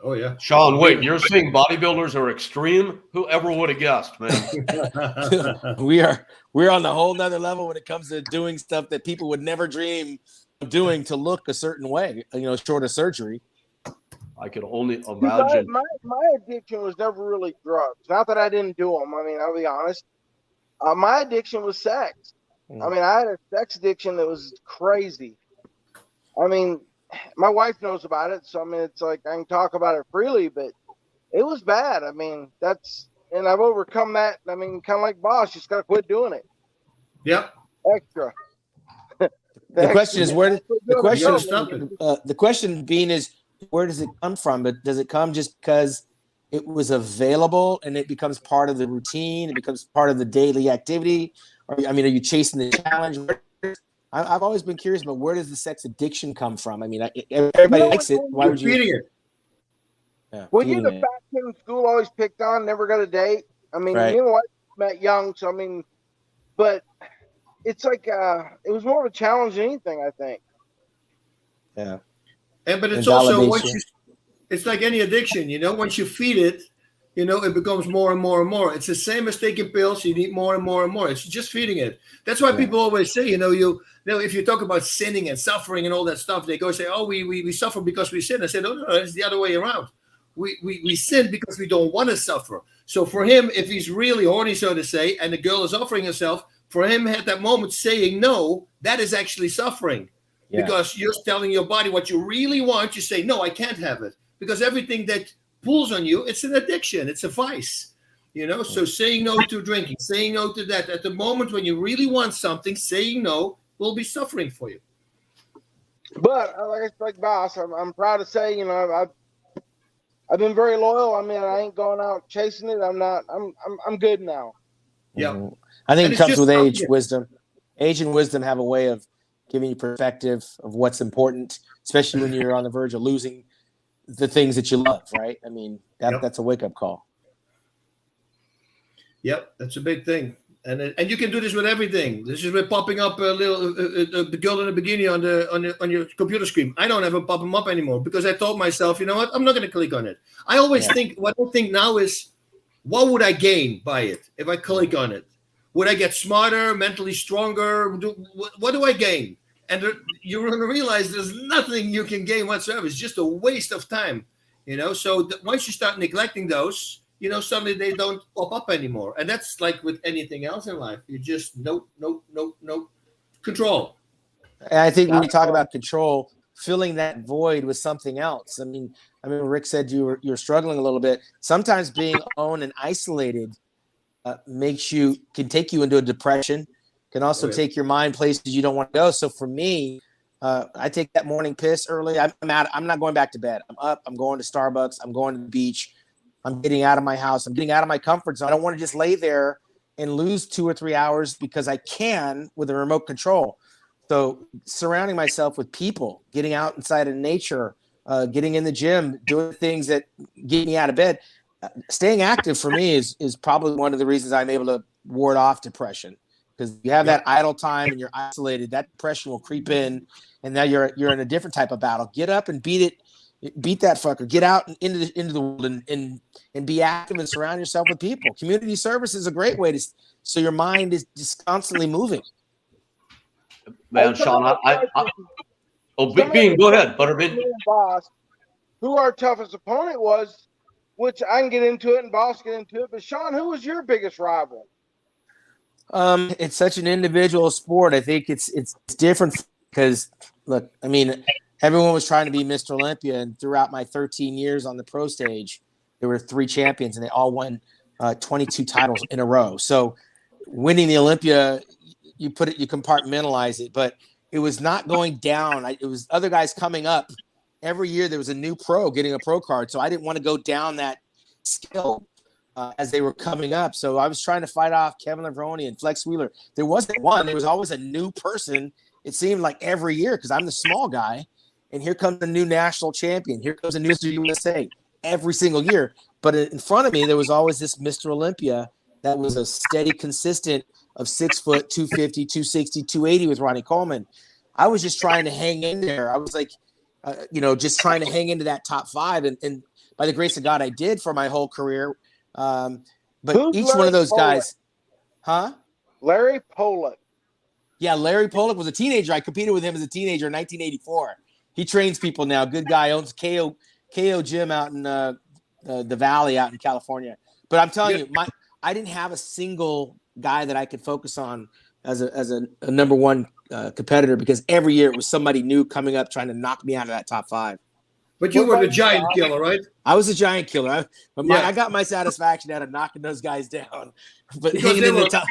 Oh yeah. Shawn, wait, you're saying bodybuilders are extreme? Whoever would have guessed, man? we're on the whole nother level when it comes to doing stuff that people would never dream of doing to look a certain way, short of surgery. I could only imagine. My addiction was never really drugs. Not that I didn't do them. I mean, I'll be honest. My addiction was sex. I mean, I had a sex addiction that was crazy. I mean, my wife knows about it, so I mean, it's like I can talk about it freely, but it was bad. I mean, and I've overcome that. I mean, kind of like Bas, just got to quit doing it. Yep. Extra. The question is the question being is, where does it come from? But does it come just because it was available and it becomes part of the routine? It becomes part of the daily activity? Or, I mean, are you chasing the challenge? I've always been curious about where does the sex addiction come from? I mean, everybody likes it. Why would you? Feeding it. Yeah, Well, you're the fat kid in school, always picked on, never got a date. I mean, right. you know what? Met young, so I mean, but it's like it was more of a challenge than anything, I think. Yeah. But it's also it's like any addiction, once you feed it, it becomes more and more and more. It's the same as taking pills. You need more and more and more. It's just feeding it. That's why people always say, if you talk about sinning and suffering and all that stuff, they go say, oh, we suffer because we sin. I said, no, it's the other way around. We sin because we don't want to suffer. So for him, if he's really horny, so to say, and the girl is offering herself, for him at that moment saying no, that is actually suffering. Yeah. Because you're telling your body what you really want. You say, no, I can't have it. Because everything that pulls on you, it's an addiction. It's a vice. So saying no to drinking, saying no to that. At the moment when you really want something, saying no will be suffering for you. But like Bas, I'm proud to say, I've been very loyal. I mean, I ain't going out chasing it. I'm good now. Yeah. Mm-hmm. I think it comes with age, wisdom. Age and wisdom have a way of giving you perspective of what's important, especially when you're on the verge of losing the things that you love, right? I mean, that's a wake-up call. Yep, that's a big thing. And you can do this with everything. This is with popping up a little the girl in the bikini on your computer screen. I don't ever pop them up anymore because I told myself, you know what, I'm not going to click on it. I always think, what I think now is, what would I gain by it if I click on it? Would I get smarter, mentally stronger? What do I gain? And you're going to realize there's nothing you can gain whatsoever. It's just a waste of time, So once you start neglecting those, suddenly they don't pop up anymore. And that's like with anything else in life. You just nope. Control. And I think when you talk about control, filling that void with something else. I mean, Rick said you're struggling a little bit. Sometimes being alone and isolated can take you into a depression, can also take your mind places you don't want to go. So for me, I take that morning piss early. I'm not going back to bed. I'm up. I'm going to Starbucks. I'm going to the beach. I'm getting out of my house. I'm getting out of my comfort zone. I don't want to just lay there and lose 2 or 3 hours because I can with a remote control. So surrounding myself with people, getting out inside of nature, getting in the gym, doing things that get me out of bed. Staying active for me is probably one of the reasons I'm able to ward off depression, because you have that idle time and you're isolated. That depression will creep in, and now you're in a different type of battle. Get up and beat that fucker. Get out into the world and be active and surround yourself with people. Community service is a great way so your mind is just constantly moving. Man, Shawn, Bean, go ahead, Butterbean. Bas, who our toughest opponent was, which I can get into it and Bas get into it. But Shawn, who was your biggest rival? It's such an individual sport. I think it's different because, look, I mean, everyone was trying to be Mr. Olympia, and throughout my 13 years on the pro stage, there were 3 champions, and they all won 22 titles in a row. So winning the Olympia, you compartmentalize it, but it was not going down. It was other guys coming up. Every year there was a new pro getting a pro card, so I didn't want to go down that skill as they were coming up. So I was trying to fight off Kevin Levrone and Flex Wheeler. There wasn't one. There was always a new person. It seemed like every year, because I'm the small guy, and here comes the new national champion. Here comes the new Mr. USA every single year. But in front of me, there was always this Mr. Olympia that was a steady, consistent of 6 foot, 250, 260, 280 with Ronnie Coleman. I was just trying to hang in there. I was like, just trying to hang into that top 5. And by the grace of God, I did for my whole career. But Who's each one of those guys, huh? Larry Pollock. Yeah, Larry Pollock was a teenager. I competed with him as a teenager in 1984. He trains people now. Good guy, owns KO Gym out in the Valley out in California. But I'm telling you, I didn't have a single guy that I could focus on as a number one competitor, because every year it was somebody new coming up trying to knock me out of that top 5. But you were the giant killer, right? I was a giant killer. I got my satisfaction out of knocking those guys down. But Because hanging in the top.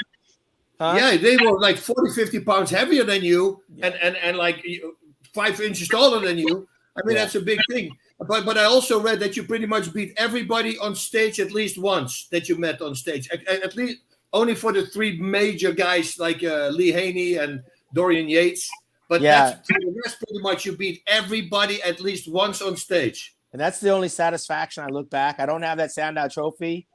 Huh? Yeah, they were like 40, 50 pounds heavier than you, and like 5 inches taller than you. I mean, that's a big thing. But I also read that you pretty much beat everybody on stage at least once that you met on stage. At least only for the 3 major guys like Lee Haney and Dorian Yates. But that's, for the rest, pretty much you beat everybody at least once on stage. And that's the only satisfaction. I look back. I don't have that Sandow Trophy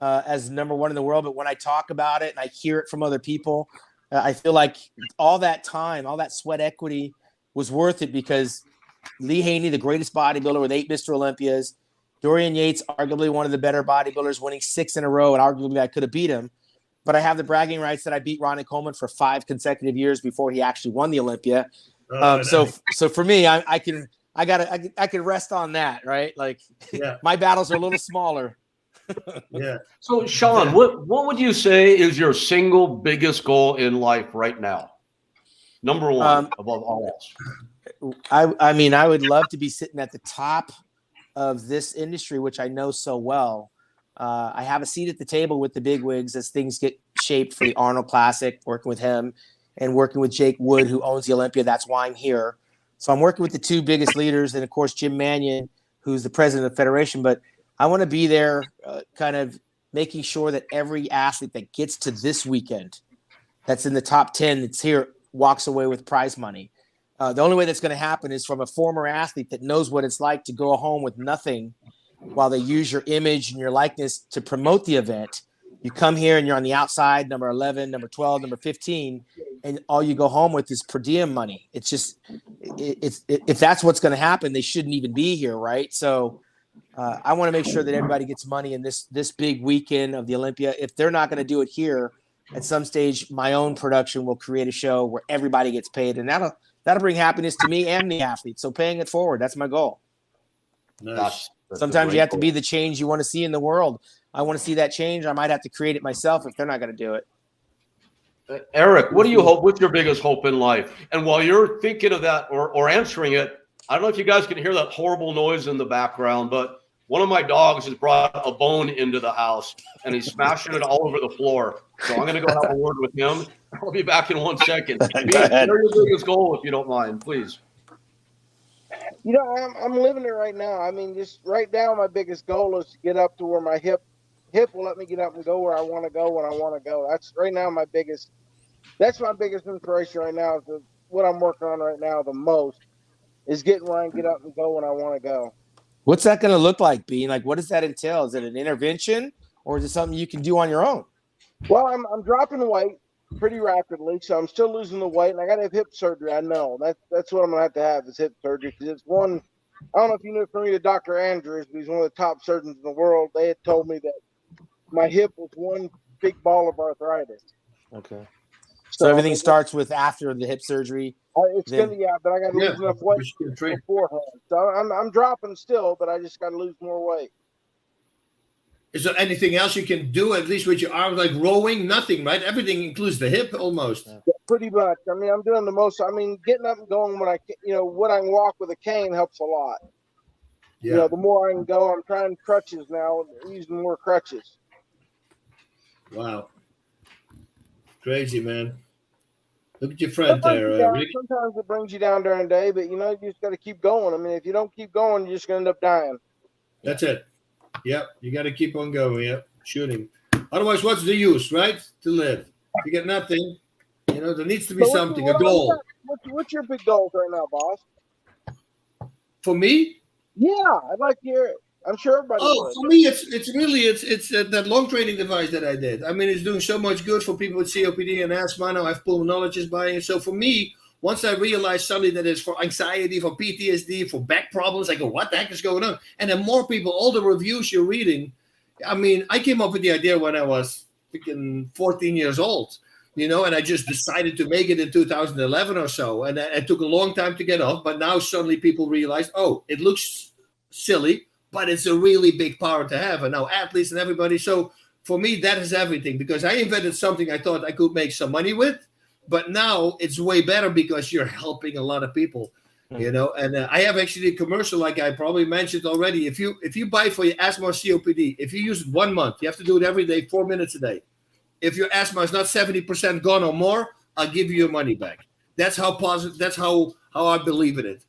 as number 1 in the world, but when I talk about it and I hear it from other people, I feel like all that time, all that sweat equity was worth it, because Lee Haney, the greatest bodybuilder with 8 Mr. Olympias, Dorian Yates, arguably one of the better bodybuilders, winning 6 in a row, and arguably I could have beat him. But I have the bragging rights that I beat Ronnie Coleman for 5 consecutive years before he actually won the Olympia. So for me, I can rest on that, right? Like my battles are a little smaller. So Shawn, what would you say is your single biggest goal in life right now? Number 1 above all else. I mean, I would love to be sitting at the top of this industry, which I know so well. I have a seat at the table with the bigwigs as things get shaped for the Arnold Classic, working with him and working with Jake Wood, who owns the Olympia. That's why I'm here. So I'm working with the 2 biggest leaders, and of course, Jim Mannion, who's the president of the federation. But I want to be there kind of making sure that every athlete that gets to this weekend, that's in the top 10, that's here, walks away with prize money. The only way that's going to happen is from a former athlete that knows what it's like to go home with nothing while they use your image and your likeness to promote the event. You come here and you're on the outside, number 11, number 12, number 15, and all you go home with is per diem money. It's just, if that's what's going to happen, they shouldn't even be here, right? So I want to make sure that everybody gets money in this big weekend of the Olympia. If they're not going to do it here, at some stage, my own production will create a show where everybody gets paid, and that'll bring happiness to me and the athletes. So paying it forward, that's my goal. Nice. Sometimes you have to be the change you want to see in the world. I want to see that change. I might have to create it myself if they're not going to do it. Eric, what do you hope? What's your biggest hope in life? And while you're thinking of that or answering it, I don't know if you guys can hear that horrible noise in the background, but one of my dogs has brought a bone into the house and he's smashing it all over the floor. So I'm going to go have a word with him. I'll be back in 1 second. Share your biggest goal, if you don't mind, please. You know, I'm living it right now. I mean, just right now, my biggest goal is to get up to where my hip will let me get up and go where I want to go when I want to go. That's right now my biggest inspiration right now. Is what I'm working on right now the most is getting where I can get up and go when I want to go. What's that going to look like, Bean? Like, what does that entail? Is it an intervention, or is it something you can do on your own? Well, I'm dropping weight pretty rapidly, so I'm still losing the weight, and I got to have hip surgery. I know that's what I'm gonna have to have is hip surgery, because it's one. I don't know if you knew from me to Dr. Andrews, but he's one of the top surgeons in the world. They had told me that my hip was one big ball of arthritis. Okay. So everything starts with after the hip surgery. It's gonna, but I got to lose enough weight beforehand. So I'm dropping still, but I just got to lose more weight. Is there anything else you can do, at least with your arms, like rowing? Nothing, right? Everything includes the hip almost. Yeah, pretty much. I mean, I'm doing the most. I mean, getting up and going when I can walk with a cane helps a lot. Yeah. You know, the more I can go, I'm trying crutches now, using more crutches. Wow. Crazy, man. Look at your friend there. Rick. Sometimes it brings you down during the day, but, you just got to keep going. I mean, if you don't keep going, you're just going to end up dying. That's it. Yep, you got to keep on going. Yep, shooting. Otherwise, what's the use, right? To live. If you get nothing, there needs to be something, a goal. What's your big goals right now, boss? For me? Yeah, I'd like to hear it. I'm sure everybody would. For me, it's really that long training device that I did. I mean, it's doing so much good for people with COPD and asthma. Now I have pulmonologists buying it. So for me, once I realized suddenly that it's for anxiety, for PTSD, for back problems, I go, what the heck is going on? And then more people, all the reviews you're reading. I mean, I came up with the idea when I was freaking 14 years old, and I just decided to make it in 2011 or so. And it took a long time to get off. But now suddenly people realize, oh, it looks silly, but it's a really big power to have. And now athletes and everybody. So for me, that is everything, because I invented something I thought I could make some money with. But now it's way better because you're helping a lot of people, And I have actually a commercial, like I probably mentioned already. If you buy for your asthma or COPD, if you use it 1 month, you have to do it every day, 4 minutes a day. If your asthma is not 70% gone or more, I'll give you your money back. That's how positive. That's how I believe in it,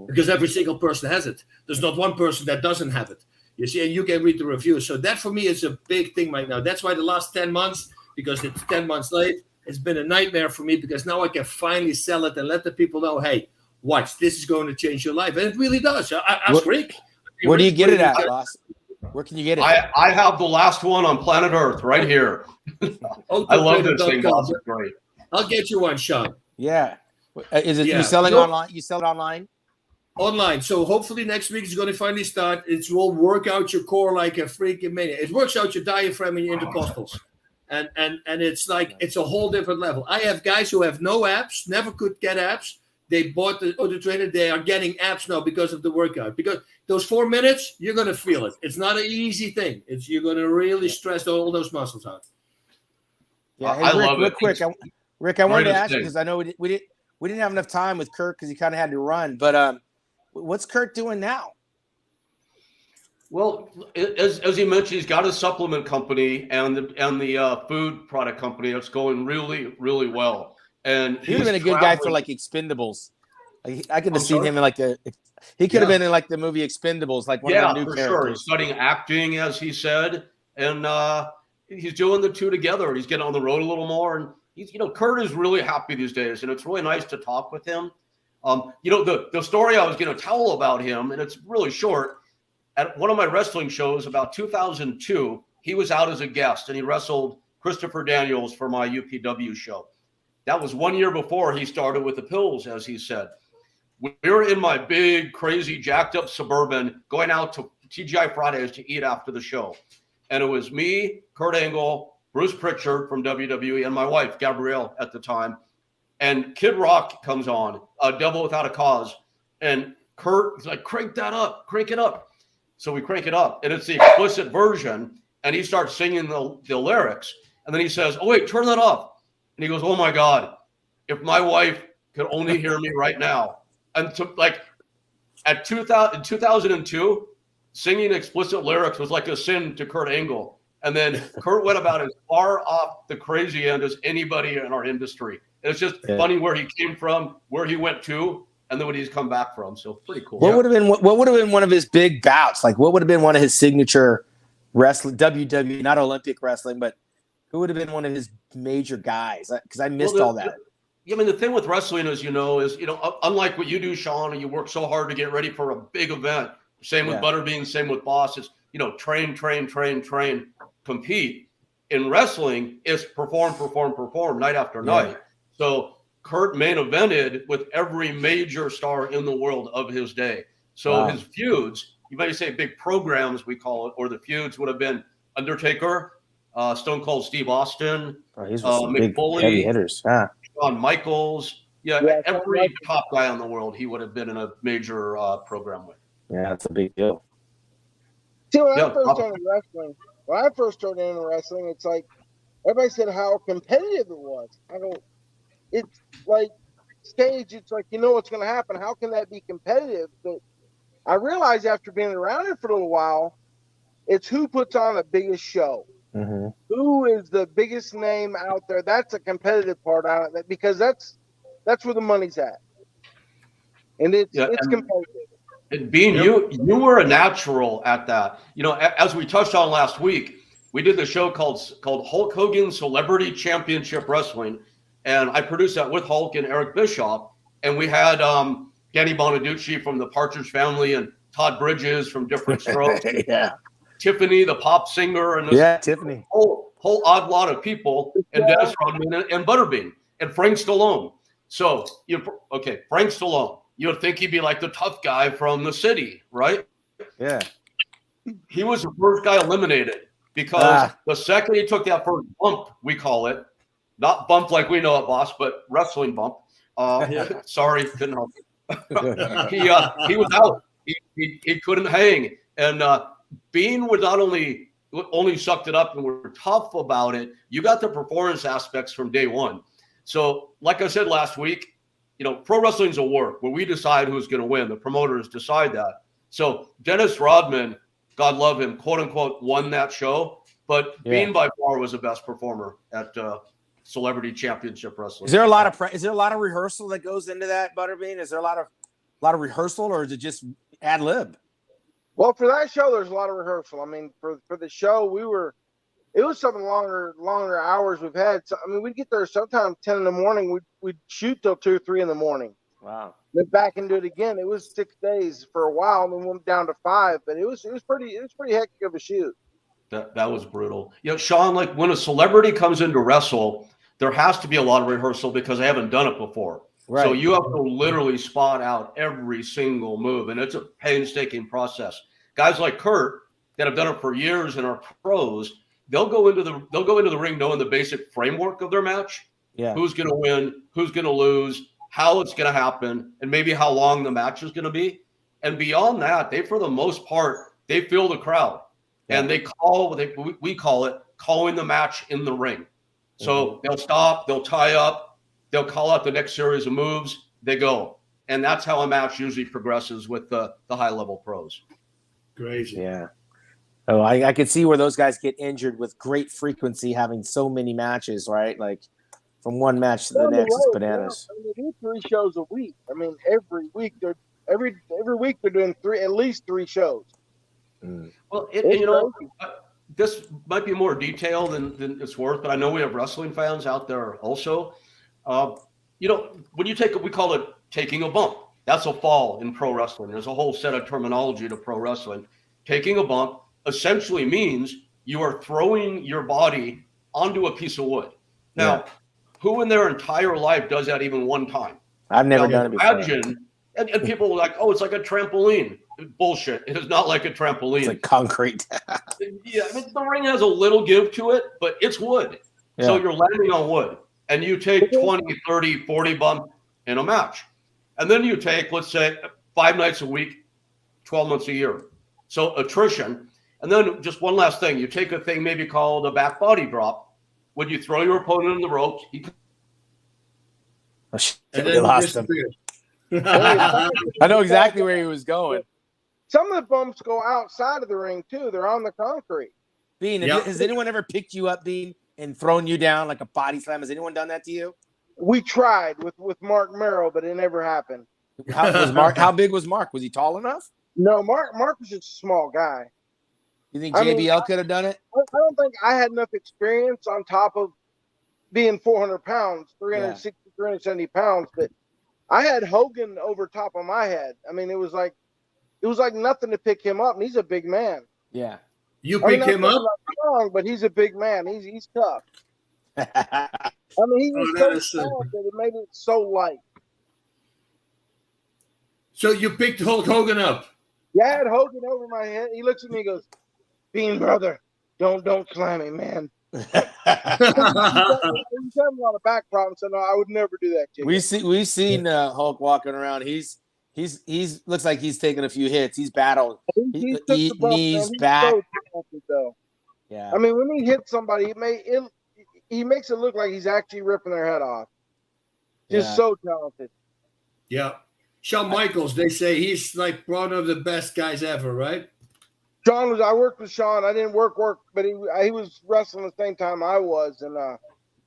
because every single person has it. There's not one person that doesn't have it. You see, and you can read the reviews. So that for me is a big thing right now. That's why the last 10 months, because it's 10 months late, it's been a nightmare for me, because now I can finally sell it and let the people know, hey, watch, this is going to change your life. And it really does. Ask Rick. Where do you get it at, Bas? Where can you get it? I have the last one on planet Earth right here. I love this thing. Bas. It's great. I'll get you one, Shawn. Yeah. Is it you selling online? You sell it online? Online. So hopefully next week it's going to finally start. It will work out your core like a freaking maniac. It works out your diaphragm and your intercostals. And it's like, it's a whole different level. I have guys who have no abs, never could get abs. They bought the trainer. They are getting abs now because of the workout. Because those 4 minutes, you're going to feel it. It's not an easy thing. You're going to really stress all those muscles out. Yeah, hey, Rick, real quick, Rick, I wanted to ask you, because I know we didn't have enough time with Kurt because he kind of had to run. But what's Kurt doing now? Well, as he mentioned, he's got a supplement company and the food product company that's going really, really well. And he would have been a good guy for like Expendables. Like, I could have seen him in like he could have been in like the movie Expendables, like one of the new characters. Sure. He's studying acting, as he said, and he's doing the two together. He's getting on the road a little more, and he's, Kurt is really happy these days, and it's really nice to talk with him. The story I was going to tell about him, and it's really short. At one of my wrestling shows about 2002, he was out as a guest, and he wrestled Christopher Daniels for my UPW show. That was 1 year before he started with the pills, as he said. We were in my big, crazy, jacked up Suburban going out to TGI Fridays to eat after the show. And it was me, Kurt Angle, Bruce Pritchard from WWE, and my wife, Gabrielle, at the time. And Kid Rock comes on, Devil Without a Cause. And Kurt is like, crank it up. So we crank it up, and it's the explicit version. And he starts singing the lyrics. And then he says, oh, wait, turn that off. And he goes, oh, my God, if my wife could only hear me right now. And in 2002, singing explicit lyrics was like a sin to Kurt Angle. And then Kurt went about as far off the crazy end as anybody in our industry. And it's just funny where he came from, where he went to, and then what he's come back from. So pretty cool. What would have been one of his big bouts? Like, what would have been one of his signature wrestling, WWE, not Olympic wrestling, but who would have been one of his major guys? Because I missed all that. I mean, the thing with wrestling is, unlike what you do, Shawn, and you work so hard to get ready for a big event. Same with Butterbean, same with Bas. It's, train, compete. In wrestling, it's perform night after night. So Kurt main evented with every major star in the world of his day. So his feuds, you might say big programs, we call it, or the feuds would have been Undertaker, Stone Cold Steve Austin, big heavy hitters. Shawn Michaels. Every top guy in the world, he would have been in a major program with. Yeah, that's a big deal. See, when I first started in wrestling, it's like everybody said how competitive it was. I go, it's like stage. It's like, what's going to happen. How can that be competitive? But I realized after being around it for a little while, it's who puts on the biggest show. Mm-hmm. Who is the biggest name out there? That's a competitive part on it, because that's where the money's at, and it's competitive. And Bean, you were a natural at that. As we touched on last week, we did the show called Hulk Hogan Celebrity Championship Wrestling, and I produced that with Hulk and Eric Bischoff, and we had Danny Bonaducci from the Partridge Family and Todd Bridges from Different Strokes. Tiffany, the pop singer, and Tiffany, whole odd lot of people, and Dennis Rodman and Butterbean and Frank Stallone. So Frank Stallone. You would think he'd be like the tough guy from the city, right? Yeah. He was the first guy eliminated because the second he took that first bump, we call it, not bump like we know it, boss, but wrestling bump. Sorry, couldn't help it. He was out. He couldn't hang. And Bean was not only sucked it up and were tough about it. You got the performance aspects from day one. So, like I said last week, pro wrestling's a work where we decide who's going to win. The promoters decide that. So Dennis Rodman, God love him, quote unquote, won that show. But Bean by far was the best performer at Celebrity Championship Wrestling. Is there a lot of rehearsal that goes into that, Butterbean? Is there a lot of rehearsal, or is it just ad lib? Well, for that show, there's a lot of rehearsal. I mean, for the show, it was some longer hours we've had. So, I mean, we'd get there sometime 10 in the morning. We'd shoot till 2 or 3 in the morning. Wow. Then back and do it again. It was 6 days for a while, and then went down to 5. But it was pretty hectic of a shoot. That was brutal. Shawn, like when a celebrity comes in to wrestle, there has to be a lot of rehearsal because they haven't done it before. Right. So you have to literally spot out every single move, and it's a painstaking process. Guys like Kurt that have done it for years and are pros, they'll go into the ring knowing the basic framework of their match. Yeah. Who's going to win, who's going to lose, how it's going to happen, and maybe how long the match is going to be. And beyond that, for the most part, they feel the crowd. Yeah. And we call it calling the match in the ring. So they'll stop, they'll tie up, they'll call out the next series of moves, they go. And that's how a match usually progresses with the high-level pros. Crazy. Yeah. Oh, I could see where those guys get injured with great frequency, having so many matches, right? Like from one match to the next, it's bananas. I mean, they do 3 shows a week. I mean, every week they're doing at least 3 shows. Mm. Well, this might be more detail than it's worth, but I know we have wrestling fans out there also. When we call it taking a bump. That's a fall in pro wrestling. There's a whole set of terminology to pro wrestling. Taking a bump essentially means you are throwing your body onto a piece of wood. Now, who in their entire life does that even one time? I've never done it before. Imagine, and people are like, oh, it's like a trampoline. Bullshit. It is not like a trampoline. It's like concrete. Yeah, I mean, the ring has a little give to it, but it's wood. Yeah. So you're landing on wood. And you take 20, 30, 40 bumps in a match. And then you take, let's say, 5 nights a week, 12 months a year. So attrition. And then just one last thing. You take a thing maybe called a back body drop. When you throw your opponent in the ropes, we lost him. I know exactly where he was going. Some of the bumps go outside of the ring, too. They're on the concrete. Bean, has anyone ever picked you up, Bean, and thrown you down like a body slam? Has anyone done that to you? We tried with Mark Merrill, but it never happened. How big was Mark? Was he tall enough? No, Mark was just a small guy. You think JBL could have done it? I don't think I had enough experience on top of being 400 pounds, 360, 370 pounds, but I had Hogan over top of my head. I mean, it was like nothing to pick him up, and he's a big man. Yeah. You pick him up? Strong, but he's a big man. He's tough. I mean, he was so strong that it made it so light. So you picked Hulk Hogan up? Yeah, I had Hogan over my head. He looks at me and goes, Bean, brother, don't slam him, man. He's having a lot of back problems, so no, I would never do that to you. We've seen Hulk walking around. He's looks like he's taking a few hits. He's battled knees, back. So yeah. I mean, when he hits somebody, he makes it look like he's actually ripping their head off. Just so talented. Yeah. Shawn Michaels, they say he's like one of the best guys ever, right? I worked with Shawn. I didn't work, but he was wrestling the same time I was, and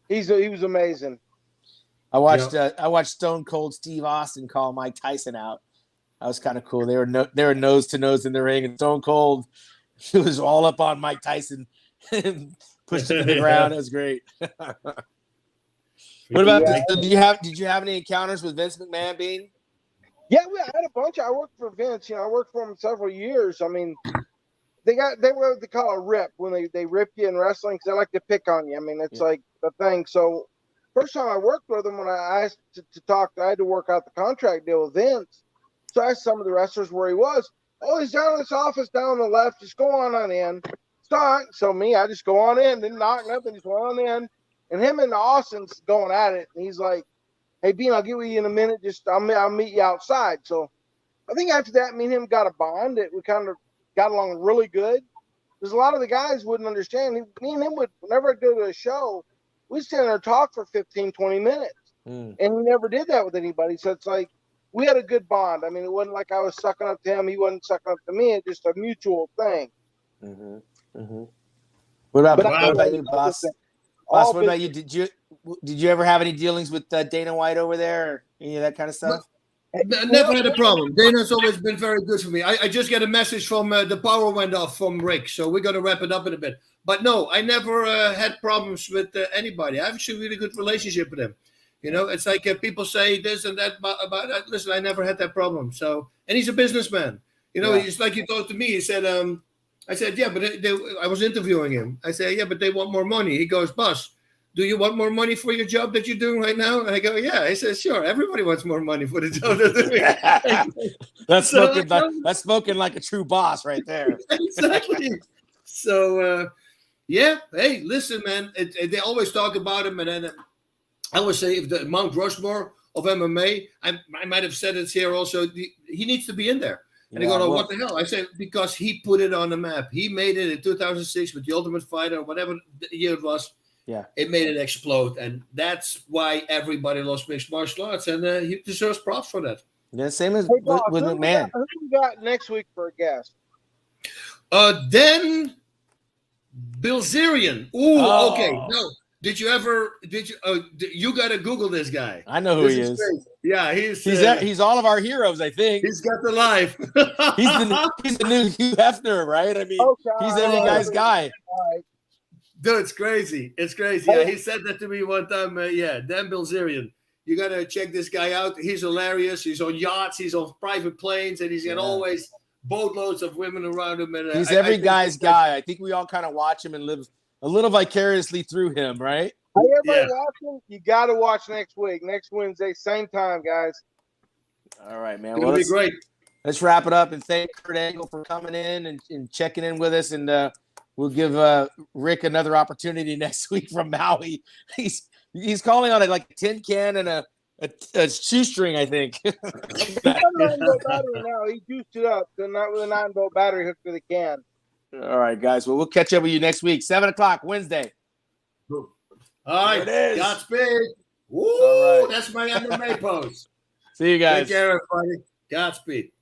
he was amazing. I watched Stone Cold Steve Austin call Mike Tyson out. That was kind of cool. They were nose to nose in the ring, and Stone Cold, he was all up on Mike Tyson and pushed him to the ground. It was great. What about did you have any encounters with Vince McMahon, Bean? Yeah, I had a bunch. I worked for Vince. I worked for him several years. I mean, they were what they call a rip when they rip you in wrestling because they like to pick on you. I mean, it's like the thing. So first time I worked with him, when I asked to talk, I had to work out the contract deal with Vince. So I asked some of the wrestlers where he was. Oh, he's down in this office down on the left. Just go on in. So me, I just go on in, didn't knock nothing, just went on in. And him and Austin's going at it. And he's like, hey, Bean, I'll get with you in a minute. Just I'll meet you outside. So I think after that, me and him got a bond. We kind of got along really good. Because a lot of the guys wouldn't understand. Me and him would, whenever I'd go to a show, we'd stand there and talk for 15, 20 minutes. And he never did that with anybody. So it's like, we had a good bond. I mean, it wasn't like I was sucking up to him. He wasn't sucking up to me. It's just a mutual thing. What about you, Bas? Bas, what about you? Did you ever have any dealings with Dana White over there, or any of that kind of stuff? Never had a problem. Dana's always been very good for me. I just get a message from the power went off from Rick, so we're going to wrap it up in a bit. But no, I never had problems with anybody. I have actually a really good relationship with him. You know, it's like people say this and that about that. Listen, I never had that problem. So, and he's a businessman. You know, It's like he told to me. He said, I said, yeah, but I was interviewing him. I said, yeah, but they want more money. He goes, Bas, do you want more money for your job that you're doing right now? And I go, yeah. He says, sure. Everybody wants more money for the job they're doing. That's spoken like a true boss right there. Exactly. So, yeah. Hey, listen, man. They always talk about him, and then I always say, if the Mount Rushmore of MMA, I might have said it here also, he needs to be in there. And they go, what the hell? I said, because he put it on the map. He made it in 2006 with the Ultimate Fighter, whatever year it was. Yeah, it made it explode. And that's why everybody loves mixed martial arts. And he deserves props for that. Yeah, same as with McMahon. Who we got next week for a guest? Then Bilzerian. Ooh, okay. No. You got to Google this guy. I know who he is. Crazy. Yeah, he's all of our heroes, I think. He's got the life. he's the new Hugh Hefner, right? I mean, he's every guy's guy. Dude, it's crazy. It's crazy. Yeah, he said that to me one time. Dan Bilzerian. You got to check this guy out. He's hilarious. He's on yachts. He's on private planes. And he's got always boatloads of women around him. And he's every guy's guy. I think we all kind of watch him and live a little vicariously through him, right? Hey, everybody watching, you got to watch next week. Next Wednesday, same time, guys. All right, man. It'll be great. Let's wrap it up and thank Kurt Angle for coming in and checking in with us. And we'll give Rick another opportunity next week from Maui. He's calling on it like a tin can and a shoestring, I think. He's got a 9-volt battery now. He juiced it up. So not with a 9-volt battery hooked to the can. All right, guys. Well, we'll catch up with you next week, 7:00 Wednesday. All right. Godspeed. Woo! All right. That's my MMA pose. See you guys. Take care, everybody. Godspeed.